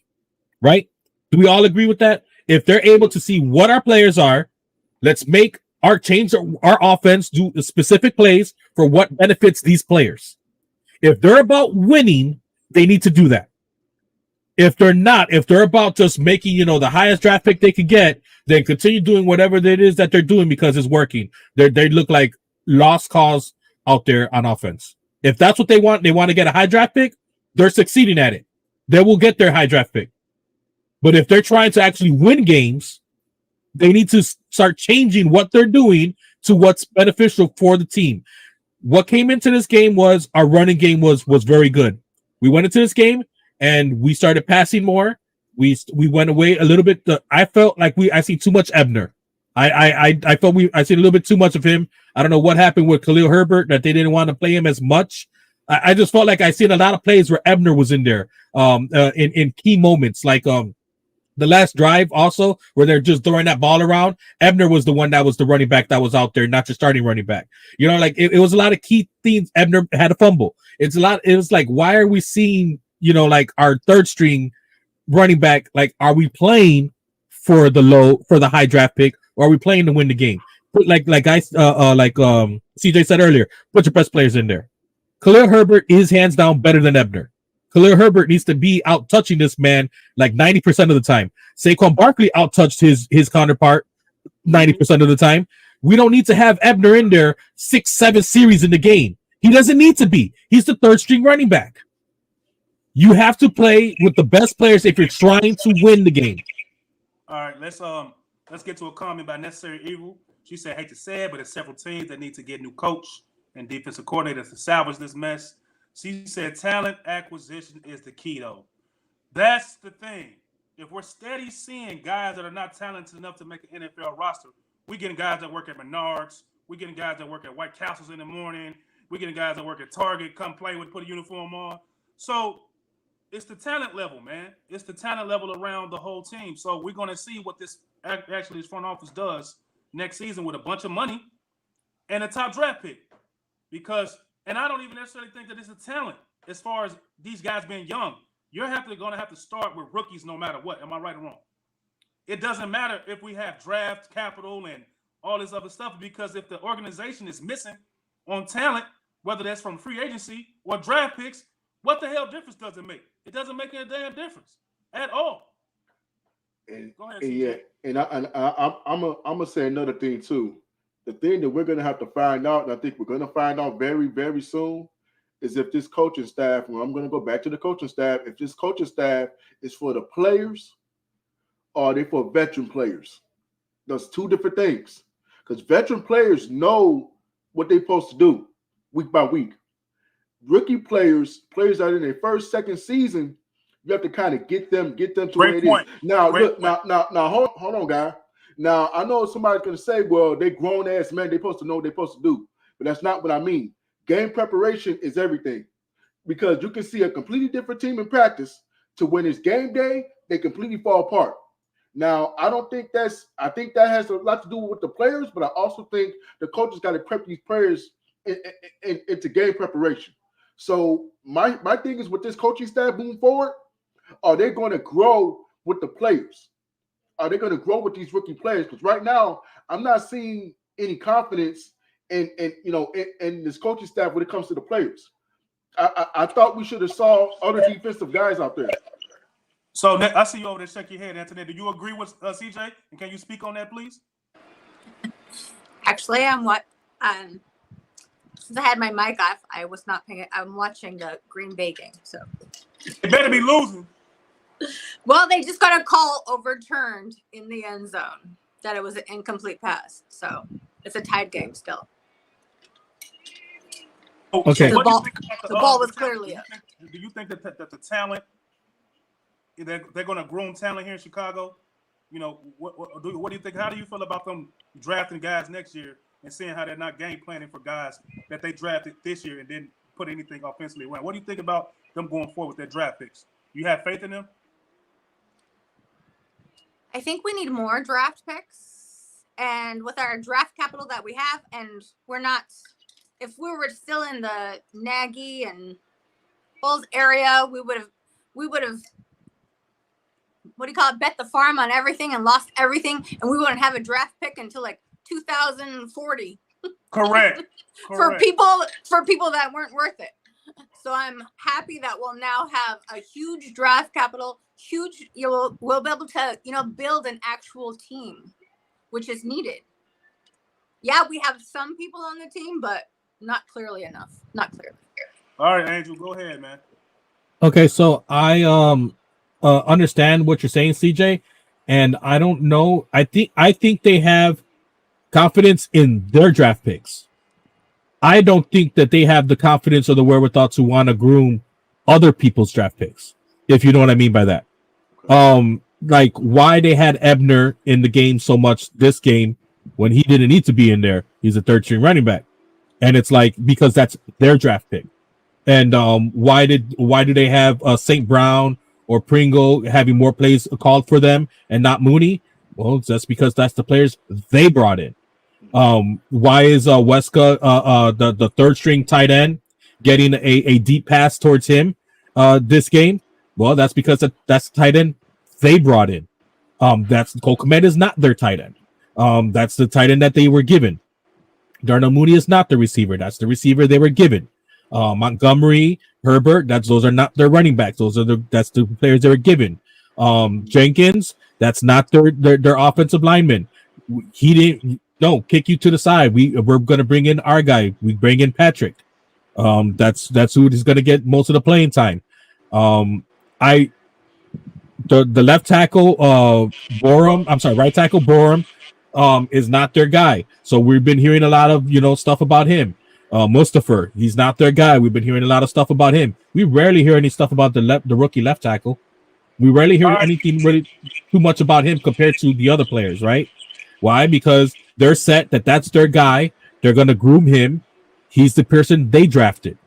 right? Do we all agree with that? If they're able to see what our players are, let's make our offense, do specific plays for what benefits these players. If they're about winning, they need to do that. If they're not, if they're about just making, the highest draft pick they could get, then continue doing whatever it is that they're doing because it's working. They look like lost cause out there on offense. If that's what they want to get a high draft pick, they're succeeding at it. They will get their high draft pick. But if they're trying to actually win games, they need to start changing what they're doing to what's beneficial for the team. What came into this game was our running game was very good. We went into this game and we started passing more. We went away a little bit. I felt like I see too much Ebner. I felt I seen a little bit too much of him. I don't know what happened with Khalil Herbert that they didn't want to play him as much. I just felt like I seen a lot of plays where Ebner was in there in key moments, like the last drive also where they're just throwing that ball around. Ebner was the one that was the running back that was out there, not your starting running back. It was a lot of key things. Ebner had a fumble. It was like, why are we seeing, like our third string running back? Like, are we playing for the high draft pick, or are we playing to win the game? Like CJ said earlier, put your best players in there. Khalil Herbert is hands down better than Ebner. Khalil Herbert needs to be out touching this man like 90% of the time. Saquon Barkley out touched his counterpart 90% of the time. We don't need to have Ebner in there 6-7 series in the game. He doesn't need to be. He's the third string running back. You have to play with the best players if you're trying to win the game. All right, let's get to a comment by Necessary Evil. She said, hate to say it, but there's several teams that need to get new coach and defensive coordinators to salvage this mess. She said talent acquisition is the key, though. That's the thing. If we're steady seeing guys that are not talented enough to make an NFL roster, we're getting guys that work at Menards. We're getting guys that work at White Castles in the morning. We're getting guys that work at Target, come play with, put a uniform on. So it's the talent level, man. It's the talent level around the whole team. So we're going to see what this front office does next season with a bunch of money and a top draft pick. And I don't even necessarily think that it's a talent as far as these guys being young. You're going to have to start with rookies no matter what. Am I right or wrong? It doesn't matter if we have draft capital and all this other stuff, because if the organization is missing on talent, whether that's from free agency or draft picks, what the hell difference does it make? It doesn't make a damn difference at all. Go ahead, CJ. I'm gonna say another thing too. The thing that we're going to have to find out, and I think we're going to find out very, very soon, is if this coaching staff, well, I'm going to go back to the coaching staff, if this coaching staff is for the players or are they for veteran players. That's two different things. Because veteran players know what they're supposed to do week by week. Rookie players that are in their first, second season, you have to kind of get them to where it is. Now, look, now, hold on, guy. Now, I know somebody's going to say, well, they grown-ass men. They're supposed to know what they're supposed to do. But that's not what I mean. Game preparation is everything. Because you can see a completely different team in practice to when it's game day, they completely fall apart. Now, I think that has a lot to do with the players, but I also think the coaches got to prep these players into game preparation. So my thing is with this coaching staff moving forward, are they going to grow with the players? Are they going to grow with these rookie players? Because right now, I'm not seeing any confidence in this coaching staff when it comes to the players. I thought we should have saw other defensive guys out there. So I see you over there shake your head, Anthony. Do you agree with CJ? And can you speak on that, please? Actually, since I had my mic off, I was not paying it. I'm watching the Green Bay game. So they better be losing. Well, they just got a call overturned in the end zone that it was an incomplete pass. So it's a tied game still. Okay. The ball was clearly up. Do you think that the talent, they're going to groom talent here in Chicago? What do you think? How do you feel about them drafting guys next year and seeing how they're not game planning for guys that they drafted this year and didn't put anything offensively around? What do you think about them going forward with their draft picks? You have faith in them? I think we need more draft picks, and with our draft capital that we have, and we're not, if we were still in the Nagy and Bulls area, we would have, what do you call it, bet the farm on everything and lost everything, and we wouldn't have a draft pick until like 2040. Correct. For people that weren't worth it. So I'm happy that we'll now have a huge draft capital, we'll be able to, build an actual team, which is needed. Yeah, we have some people on the team, but not clearly enough. Not clearly. All right, Angel, go ahead, man. Okay, so I understand what you're saying, CJ, and I don't know. I think they have confidence in their draft picks. I don't think that they have the confidence or the wherewithal to want to groom other people's draft picks, if you know what I mean by that. Like why they had Ebner in the game so much this game when he didn't need to be in there. He's a third string running back. And it's like because that's their draft pick. And why do they have St. Brown or Pringle having more plays called for them and not Mooney? Well, that's because that's the players they brought in. Why is Weska the third string tight end getting a deep pass towards him this game? Well, that's because that's the tight end they brought in. That's Cole Kmet is not their tight end. That's the tight end that they were given. Darnell Mooney is not the receiver. That's the receiver they were given. Montgomery, Herbert, those are not their running backs. That's the players they were given. Jenkins, that's not their offensive lineman. He didn't kick you to the side. We're going to bring in our guy. We bring in Patrick. That's who is going to get most of the playing time. The left tackle right tackle Borum is not their guy. So we've been hearing a lot of stuff about him. Mustafa, he's not their guy. We've been hearing a lot of stuff about him. We rarely hear any stuff about the rookie left tackle. We rarely hear anything really too much about him compared to the other players, right? Why? Because they're set that's their guy. They're going to groom him. He's the person they drafted.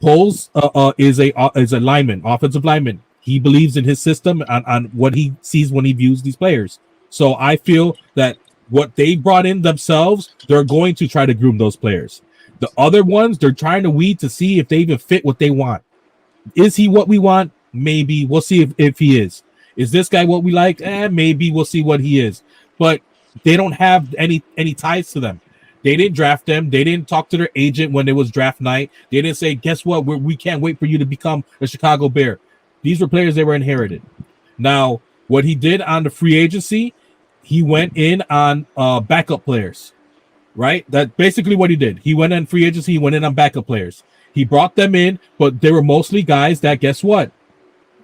Poles is a lineman, offensive lineman. He believes in his system on what he sees when he views these players. So I feel that what they brought in themselves, they're going to try to groom those players. The other ones, they're trying to weed to see if they even fit what they want. Is he what we want? Maybe. We'll see if he is. Is this guy what we like? Maybe. We'll see what he is. But they don't have any ties to them. They didn't draft them. They didn't talk to their agent when it was draft night. They didn't say, guess what? We can't wait for you to become a Chicago Bear. These were players they were inherited. Now, what he did on the free agency, he went in on backup players, right? That's basically what he did. He went on free agency. He went in on backup players. He brought them in, but they were mostly guys that, guess what?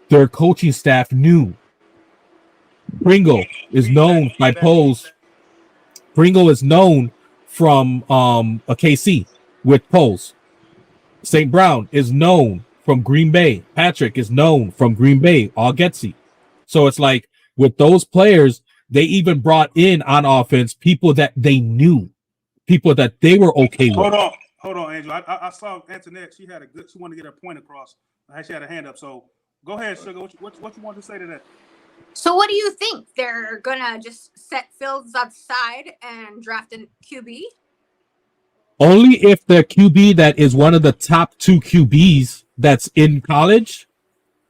Their coaching staff knew. Pringle is known by Poles. Pringle is known from a KC with Poles. St. Brown is known from Green Bay. Patrick is known from Green Bay, all Getsy. So it's like with those players, they even brought in on offense people that they knew, people that they were okay with. Hold on, Angel. I saw Antoinette. She wanted to get her point across. She had a hand up. So go ahead, Sugar. What you want to say to that? So what do you think? They're gonna just set Fields aside and draft a QB? Only if the QB that is one of the top 2 QBs that's in college,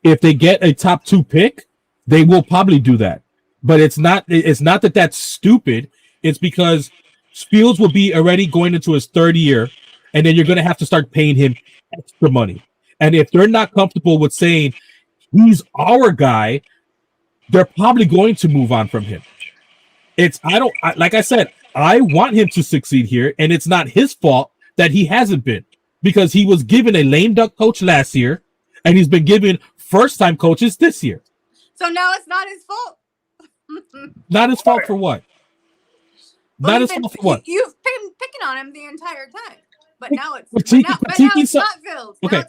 if they get a top 2 pick, they will probably do that. But it's not that that's stupid. It's because Fields will be already going into his 3rd year, and then you're going to have to start paying him extra money. And if they're not comfortable with saying he's our guy, they're probably going to move on from him. Like I said, I want him to succeed here, and it's not his fault that he hasn't been, because he was given a lame duck coach last year, and he's been given first-time coaches this year. So now it's not his fault. Not his fault for what? Not his fault for what? You've been picking on him the entire time, but now it's not Fields. Okay,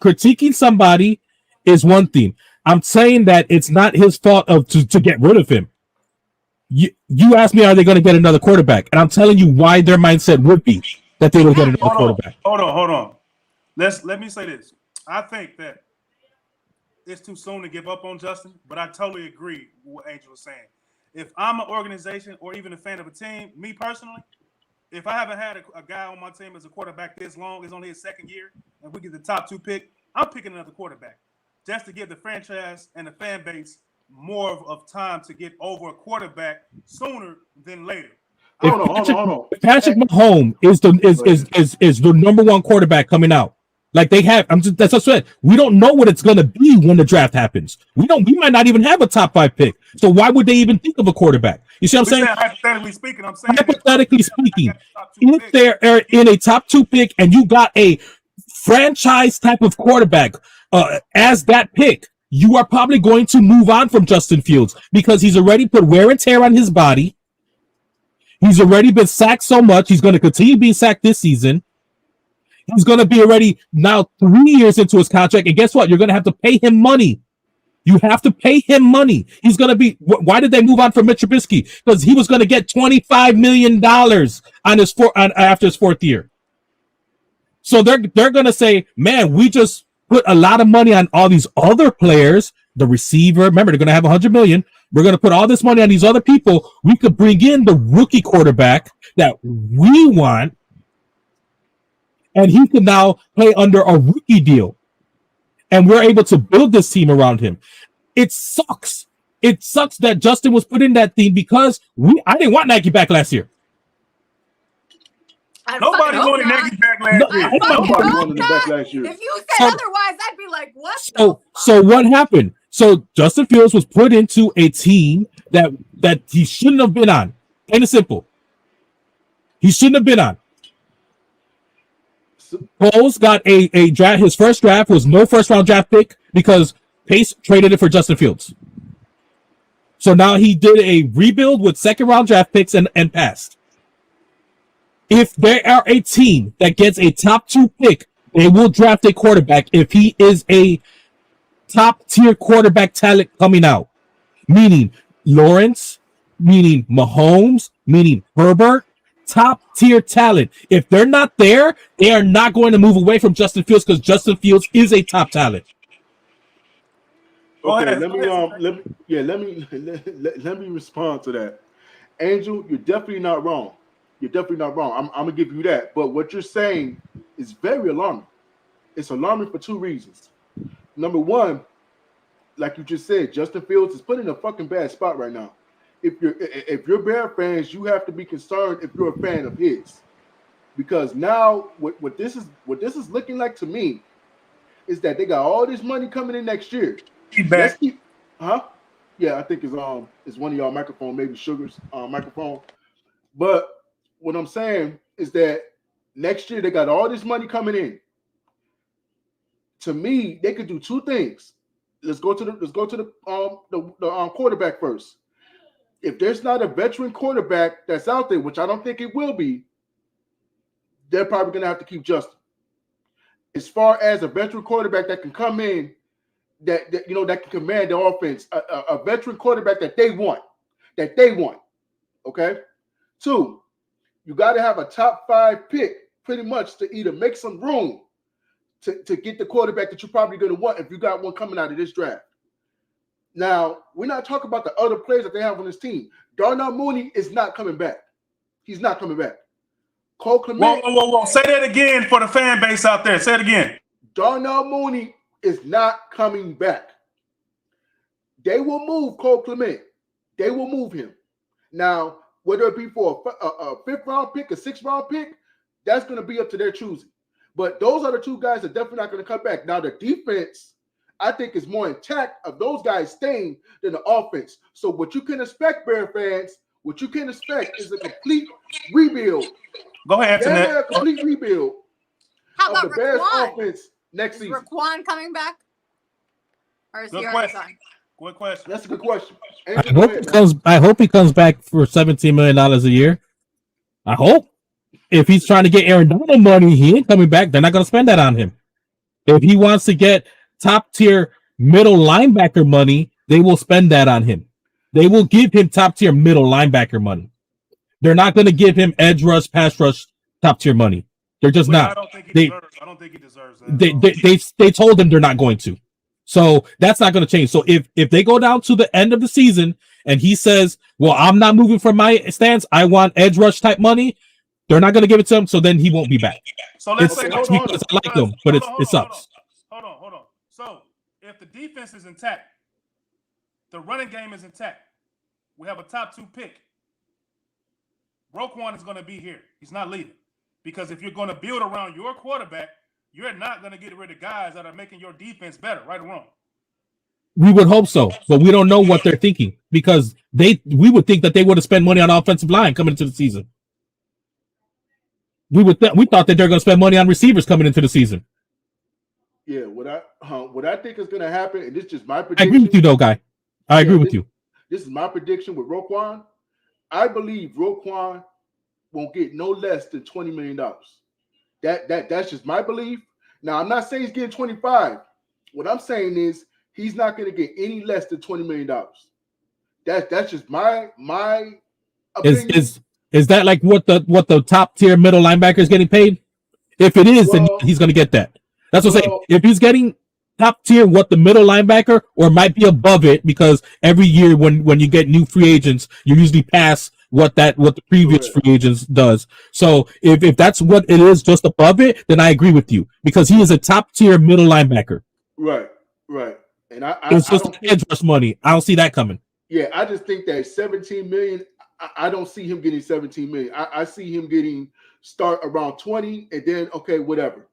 critiquing somebody is one thing. I'm saying that it's not his fault to get rid of him. You asked me, are they going to get another quarterback? And I'm telling you why their mindset would be that they will get another quarterback. Hold on. Let me say this. I think that it's too soon to give up on Justin, but I totally agree with what Angel was saying. If I'm an organization or even a fan of a team, me personally, if I haven't had a guy on my team as a quarterback this long, it's only his 2nd year, and we get the top 2 pick, I'm picking another quarterback just to give the franchise and the fan base more of time to get over a quarterback sooner than later. Hold on. Patrick Mahomes is the number one quarterback coming out. Like they have, that's what I said. We don't know what it's gonna be when the draft happens. We might not even have a top 5 pick. So why would they even think of a quarterback? You see what I'm saying? Hypothetically speaking, If they're in a top 2 pick and you got a franchise type of quarterback as that pick, you are probably going to move on from Justin Fields because he's already put wear and tear on his body. He's already been sacked so much. He's going to continue being sacked this season. He's going to be already now 3 years into his contract. And guess what? You're going to have to pay him money. You have to pay him money. He's going to be. Why did they move on from Mitch Trubisky? Because he was going to get $25 million on after his 4th year. So they're going to say, man, we just put a lot of money on all these other players. The receiver, remember, they're going to have $100 million. We're going to put all this money on these other people. We could bring in the rookie quarterback that we want, and he can now play under a rookie deal. And we're able to build this team around him. It sucks. It sucks that Justin was put in that team because I didn't want Nagy back last year. Nobody wanted Nagy back last year. Nobody wanted him back last year. If you said otherwise, I'd be like, what? So what happened? So Justin Fields was put into a team that he shouldn't have been on. Plain and simple. He shouldn't have been on. Foles got a draft. His first draft was no first-round draft pick because Pace traded it for Justin Fields. So now he did a rebuild with second-round draft picks and passed. If they are a team that gets a top 2 pick, they will draft a quarterback if he is a top-tier quarterback talent coming out. Meaning Lawrence, meaning Mahomes, meaning Herbert, top-tier talent. If they're not there, they are not going to move away from Justin Fields because Justin Fields is a top talent. Okay, let me respond to that. Angel, you're definitely not wrong. You're definitely not wrong. I'm gonna give you that. But what you're saying is very alarming. It's alarming for 2 reasons. Number one, like you just said, Justin Fields is put in a fucking bad spot right now. If you're Bear fans, you have to be concerned if you're a fan of his, because now what this is looking like to me is that they got all this money coming in next year. Yeah, I think it's one of y'all microphone, maybe Sugar's microphone. But what I'm saying is that next year they got all this money coming in. To me, they could do 2 things. Let's go to the quarterback first. If there's not a veteran quarterback that's out there, which I don't think it will be, they're probably going to have to keep Justin. As far as a veteran quarterback that can come in, that can command the offense, a veteran quarterback that they want. Okay. 2, you got to have a top 5 pick pretty much to either make some room to get the quarterback that you're probably going to want if you got one coming out of this draft. Now, we're not talking about the other players that they have on this team. Darnell Mooney is not coming back. He's not coming back. Cole Clement. Whoa. Say that again for the fan base out there. Say it again. Darnell Mooney is not coming back. They will move Cole Clement. They will move him. Now, whether it be for a 5th-round pick, a 6th-round pick, that's going to be up to their choosing. But those are the 2 guys that definitely not going to come back. Now, the defense, I think, is more intact of those guys staying than the offense. So what you can expect, Bear fans, is a complete rebuild. Go ahead, Antoinette. A complete rebuild How about of the Bears Raquan? offense next season. Raquan coming back? Or is he already gone? Good question. That's a good question. I hope he comes back for $17 million a year. I hope. If he's trying to get Aaron Donald money, he ain't coming back. They're not going to spend that on him. If he wants to get top-tier middle linebacker money, they will spend that on him. They will give him top-tier middle linebacker money. They're not going to give him edge rush, pass rush, top-tier money. They're just not. I don't think he deserves that. They told him they're not going to. So that's not going to change. So if they go down to the end of the season and he says, well, I'm not moving from my stance, I want edge rush type money, they're not going to give it to him, so then he won't be back. So let's say, I like them, but it sucks. Hold on. So if the defense is intact, the running game is intact, we have a top 2 pick. Roquan is going to be here. He's not leaving. Because if you're going to build around your quarterback, you're not going to get rid of guys that are making your defense better, right or wrong. We would hope so, but we don't know what they're thinking because we would think that they would have spent money on offensive line coming into the season. We thought that they're going to spend money on receivers coming into the season. Yeah, what I think is going to happen, and this is just my prediction. I agree with you, though, Guy. I agree with you. This is my prediction with Roquan. I believe Roquan won't get no less than $20 million. That's just my belief. Now, I'm not saying he's getting 25. What I'm saying is he's not going to get any less than $20 million. That's just my opinion. Is that like what the top tier middle linebacker is getting paid? If it is, then he's going to get that. That's what I'm saying. If he's getting top tier, what the middle linebacker, or might be above it, because every year when you get new free agents, you usually pass what the previous free agents does. So if that's what it is, just above it, then I agree with you because he is a top tier middle linebacker. Right. And it's just edge rush money. I don't see that coming. Yeah, I just think that 17 million. I don't see him getting 17 million. I see him getting start around 20, and then okay, whatever.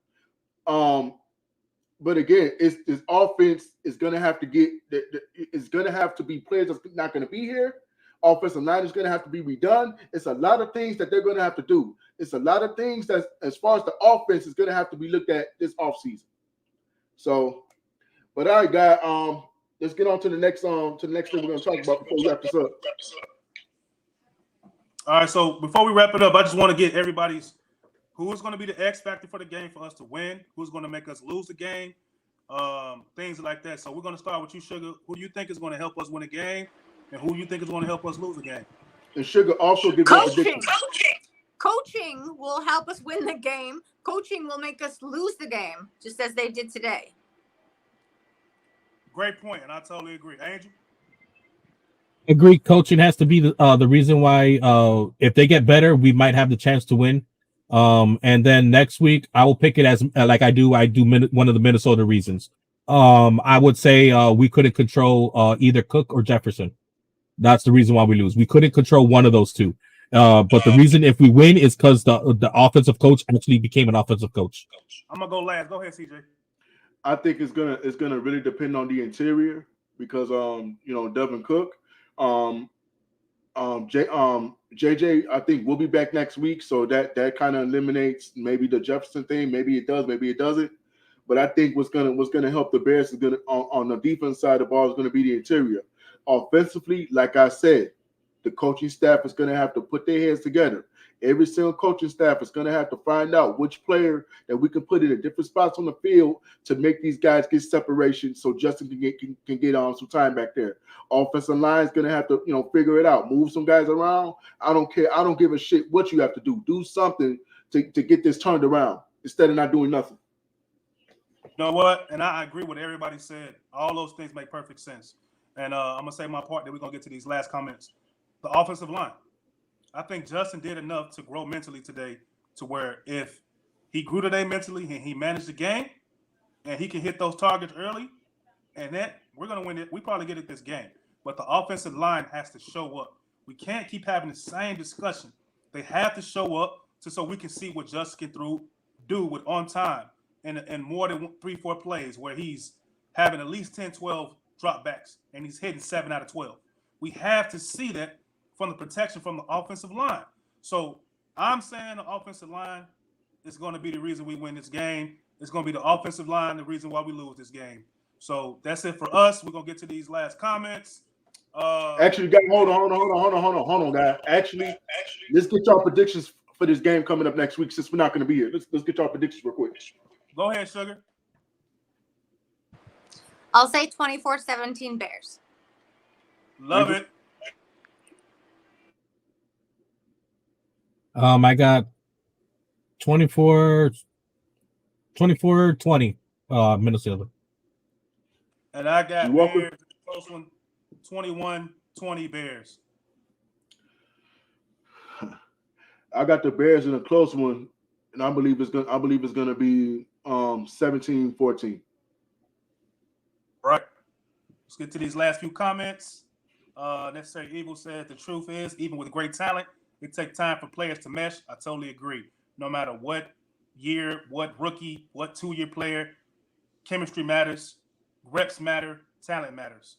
But again, this offense is going to have to get. It's going to have to be players that's not going to be here. Offensive line is going to have to be redone. It's a lot of things that they're going to have to do. It's a lot of things that, as far as the offense, is going to have to be looked at this offseason. So, but all right, guys. Let's get on to the next thing we're going to talk about before we wrap this up. All right, so before we wrap it up, I just want to get everybody's who's going to be the X factor for the game for us to win, who's going to make us lose the game, things like that. So we're going to start with you, Sugar. Who do you think is going to help us win a game, and who do you think is going to help us lose a game? And Sugar also gives Coaching will help us win the game. Coaching will make us lose the game, just as they did today. Great point, and I totally agree. Angel? Agree. Coaching has to be the reason why if they get better, we might have the chance to win. And then next week, I will pick it as like I do one of the Minnesota reasons. I would say we couldn't control either Cook or Jefferson. That's the reason why we lose. We couldn't control one of those two. But the reason if we win is because the offensive coach actually became an offensive coach. I'm gonna go last. Go ahead, CJ. I think it's gonna really depend on the interior because Devin Cook, JJ I think will be back next week, so that kind of eliminates maybe the Jefferson thing. Maybe it does, maybe it doesn't. But I think what's gonna help the Bears is gonna on the defense side of the ball is gonna be the interior. Offensively, like I said, the coaching staff is gonna have to put their heads together. Every single coaching staff is going to have to find out which player that we can put in different spots on the field to make these guys get separation so Justin can get on some time back there. Offensive line is going to have to, figure it out. Move some guys around. I don't care. I don't give a shit what you have to do. Do something to get this turned around instead of not doing nothing. You know what? And I agree with everybody said. All those things make perfect sense. And I'm going to say my part that we're going to get to these last comments. The offensive line. I think Justin did enough to grow mentally today to where if he grew today mentally and he managed the game and he can hit those targets early, and that we're going to win it. We probably get it this game. But the offensive line has to show up. We can't keep having the same discussion. They have to show up so we can see what Justin can do with on time and more than 3-4 plays where he's having at least 10, 12 dropbacks and he's hitting 7 out of 12. We have to see that from the protection from the offensive line. So I'm saying the offensive line is going to be the reason we win this game. It's going to be the offensive line, the reason why we lose this game. So that's it for us. We're going to get to these last comments. Actually, guys, hold on, guys. Actually, let's get y'all predictions for this game coming up next week since we're not going to be here. Let's get y'all predictions real quick. Go ahead, Sugar. I'll say 24-17 Bears. Love it. I got 24-20 Minnesota. And I got Bears, close one, 21-20 Bears. I got the Bears in a close one, and I believe it's gonna be 17-14. Right. Let's get to these last few comments. Necessary Evil said the truth is, even with great talent, it takes time for players to mesh. I totally agree. No matter what year, what rookie, what 2-year player, chemistry matters, reps matter, talent matters.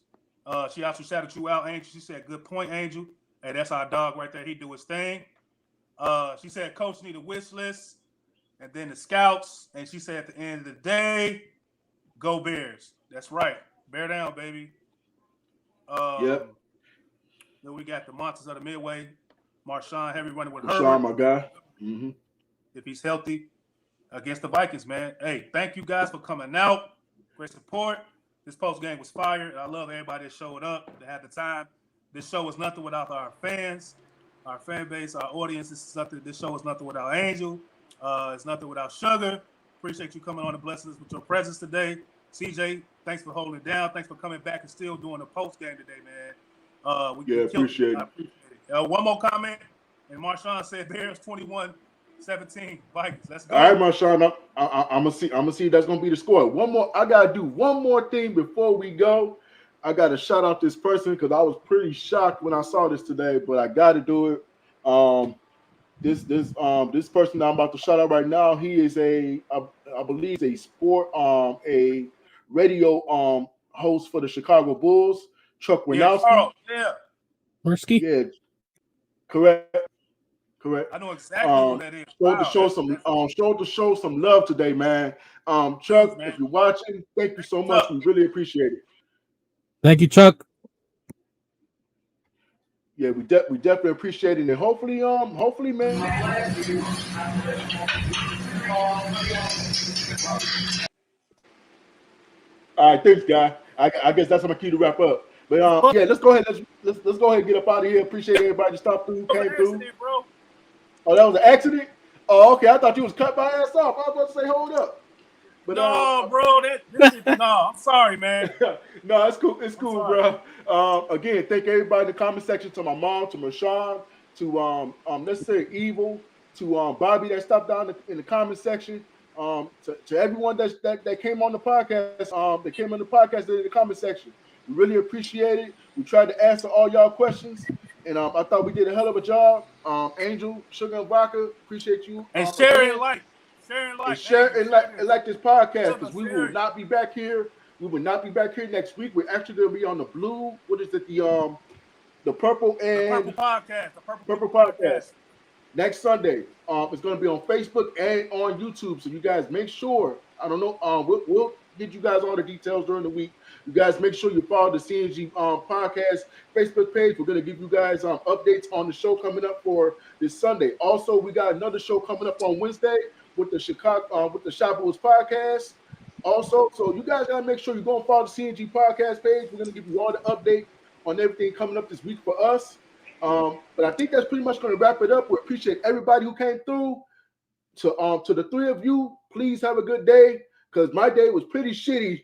She also shouted you out, Angel. She said, good point, Angel. Hey, that's our dog right there. He do his thing. She said, coach need a wish list, and then the scouts. And she said, at the end of the day, go Bears. That's right. Bear down, baby. Yep. Then we got the Monsters of the Midway. Marshawn Heavy running with Marshawn, Herbert. my guy. Mm-hmm. If he's healthy against the Vikings, man. Hey, thank you guys for coming out. Great support. This post game was fire. I love everybody that showed up, that had the time. This show is nothing without our fans, our fan base, our audience. This show is nothing without Angel. It's nothing without Sugar. Appreciate you coming on and blessing us with your presence today. CJ, thanks for holding it down. Thanks for coming back and still doing the post game today, man. Appreciate it. I appreciate it. One more comment, and Marshawn said Bears 21-17 Vikings. Let's go. All right, Marshawn. I'm gonna see if that's gonna be the score. One more. I gotta do one more thing before we go. I gotta shout out this person because I was pretty shocked when I saw this today, but I gotta do it. This person that I'm about to shout out right now, he is I believe a radio host for the Chicago Bulls, Chuck Winowski. Mursky? Yeah, correct. I know exactly what that is. To show some love today, man. Chuck, if you're watching, thank you so much. We really appreciate it. Thank you, Chuck. Yeah, we definitely appreciate it, and hopefully, man. All right, thanks, guy. I guess that's my key to wrap up. But yeah, let's go ahead. Let's go ahead and get up out of here. Appreciate everybody that stopped through, came through. Oh, that was an accident? Oh, okay. I thought you was cut my ass off. I was about to say, hold up. But no, bro. No, I'm sorry, man. No, it's cool. It's cool, bro. Again, thank everybody in the comment section. To my mom, to Marshawn, to let's say Evil, to Bobby that stopped down in the comment section. To everyone that came on the podcast, that came on the podcast in the comment section. We really appreciate it. We tried to answer all y'all questions, and I thought we did a hell of a job. Angel, Sugar, and Vodka, appreciate you. And share and like. Share and like this podcast, because we will not be back here. We will not be back here next week. We're actually going to be on the blue. What is it? The purple and the podcast. The purple podcast. Next Sunday. It's going to be on Facebook and on YouTube. So you guys make sure. I don't know. We'll get you guys all the details during the week. You guys make sure you follow the CNG podcast Facebook page. We're going to give you guys updates on the show coming up for this Sunday. Also, we got another show coming up on Wednesday with the Shabbos podcast. Also, so you guys got to make sure you go and follow the CNG podcast page. We're going to give you all the update on everything coming up this week for us. But I think that's pretty much going to wrap it up. We appreciate everybody who came through. To the three of you, please have a good day, because my day was pretty shitty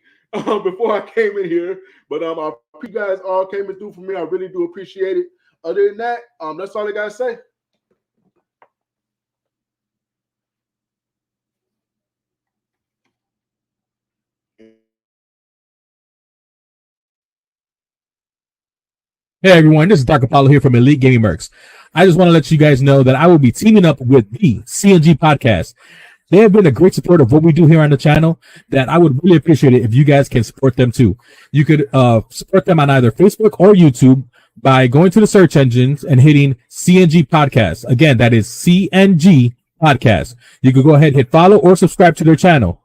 before I came in here. But I hope you guys all came in through for me. I really do appreciate it. Other than that, that's all I got to say. Hey everyone, this is Dark Apollo here from Elite Gaming Mercs. I just want to let you guys know that I will be teaming up with the CNG Podcast. They have been a great support of what we do here on the channel, that I would really appreciate it if you guys can support them too. You could support them on either Facebook or YouTube by going to the search engines and hitting CNG Podcast. Again, that is CNG Podcast. You could go ahead and hit follow or subscribe to their channel.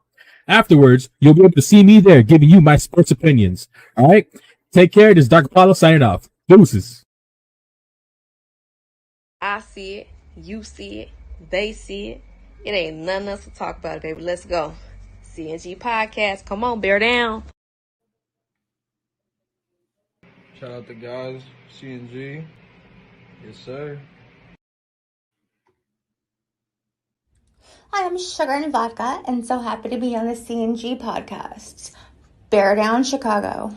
Afterwards, you'll be able to see me there giving you my sports opinions. All right? Take care. This is Dark Apollo signing off. Deuces. I see it. You see it. They see it. It ain't nothing else to talk about, baby. Let's go. CNG Podcast. Come on, bear down. Shout out to guys. CNG. Yes, sir. Hi, I'm Sugar and Vodka, and so happy to be on the CNG Podcast. Bear down, Chicago.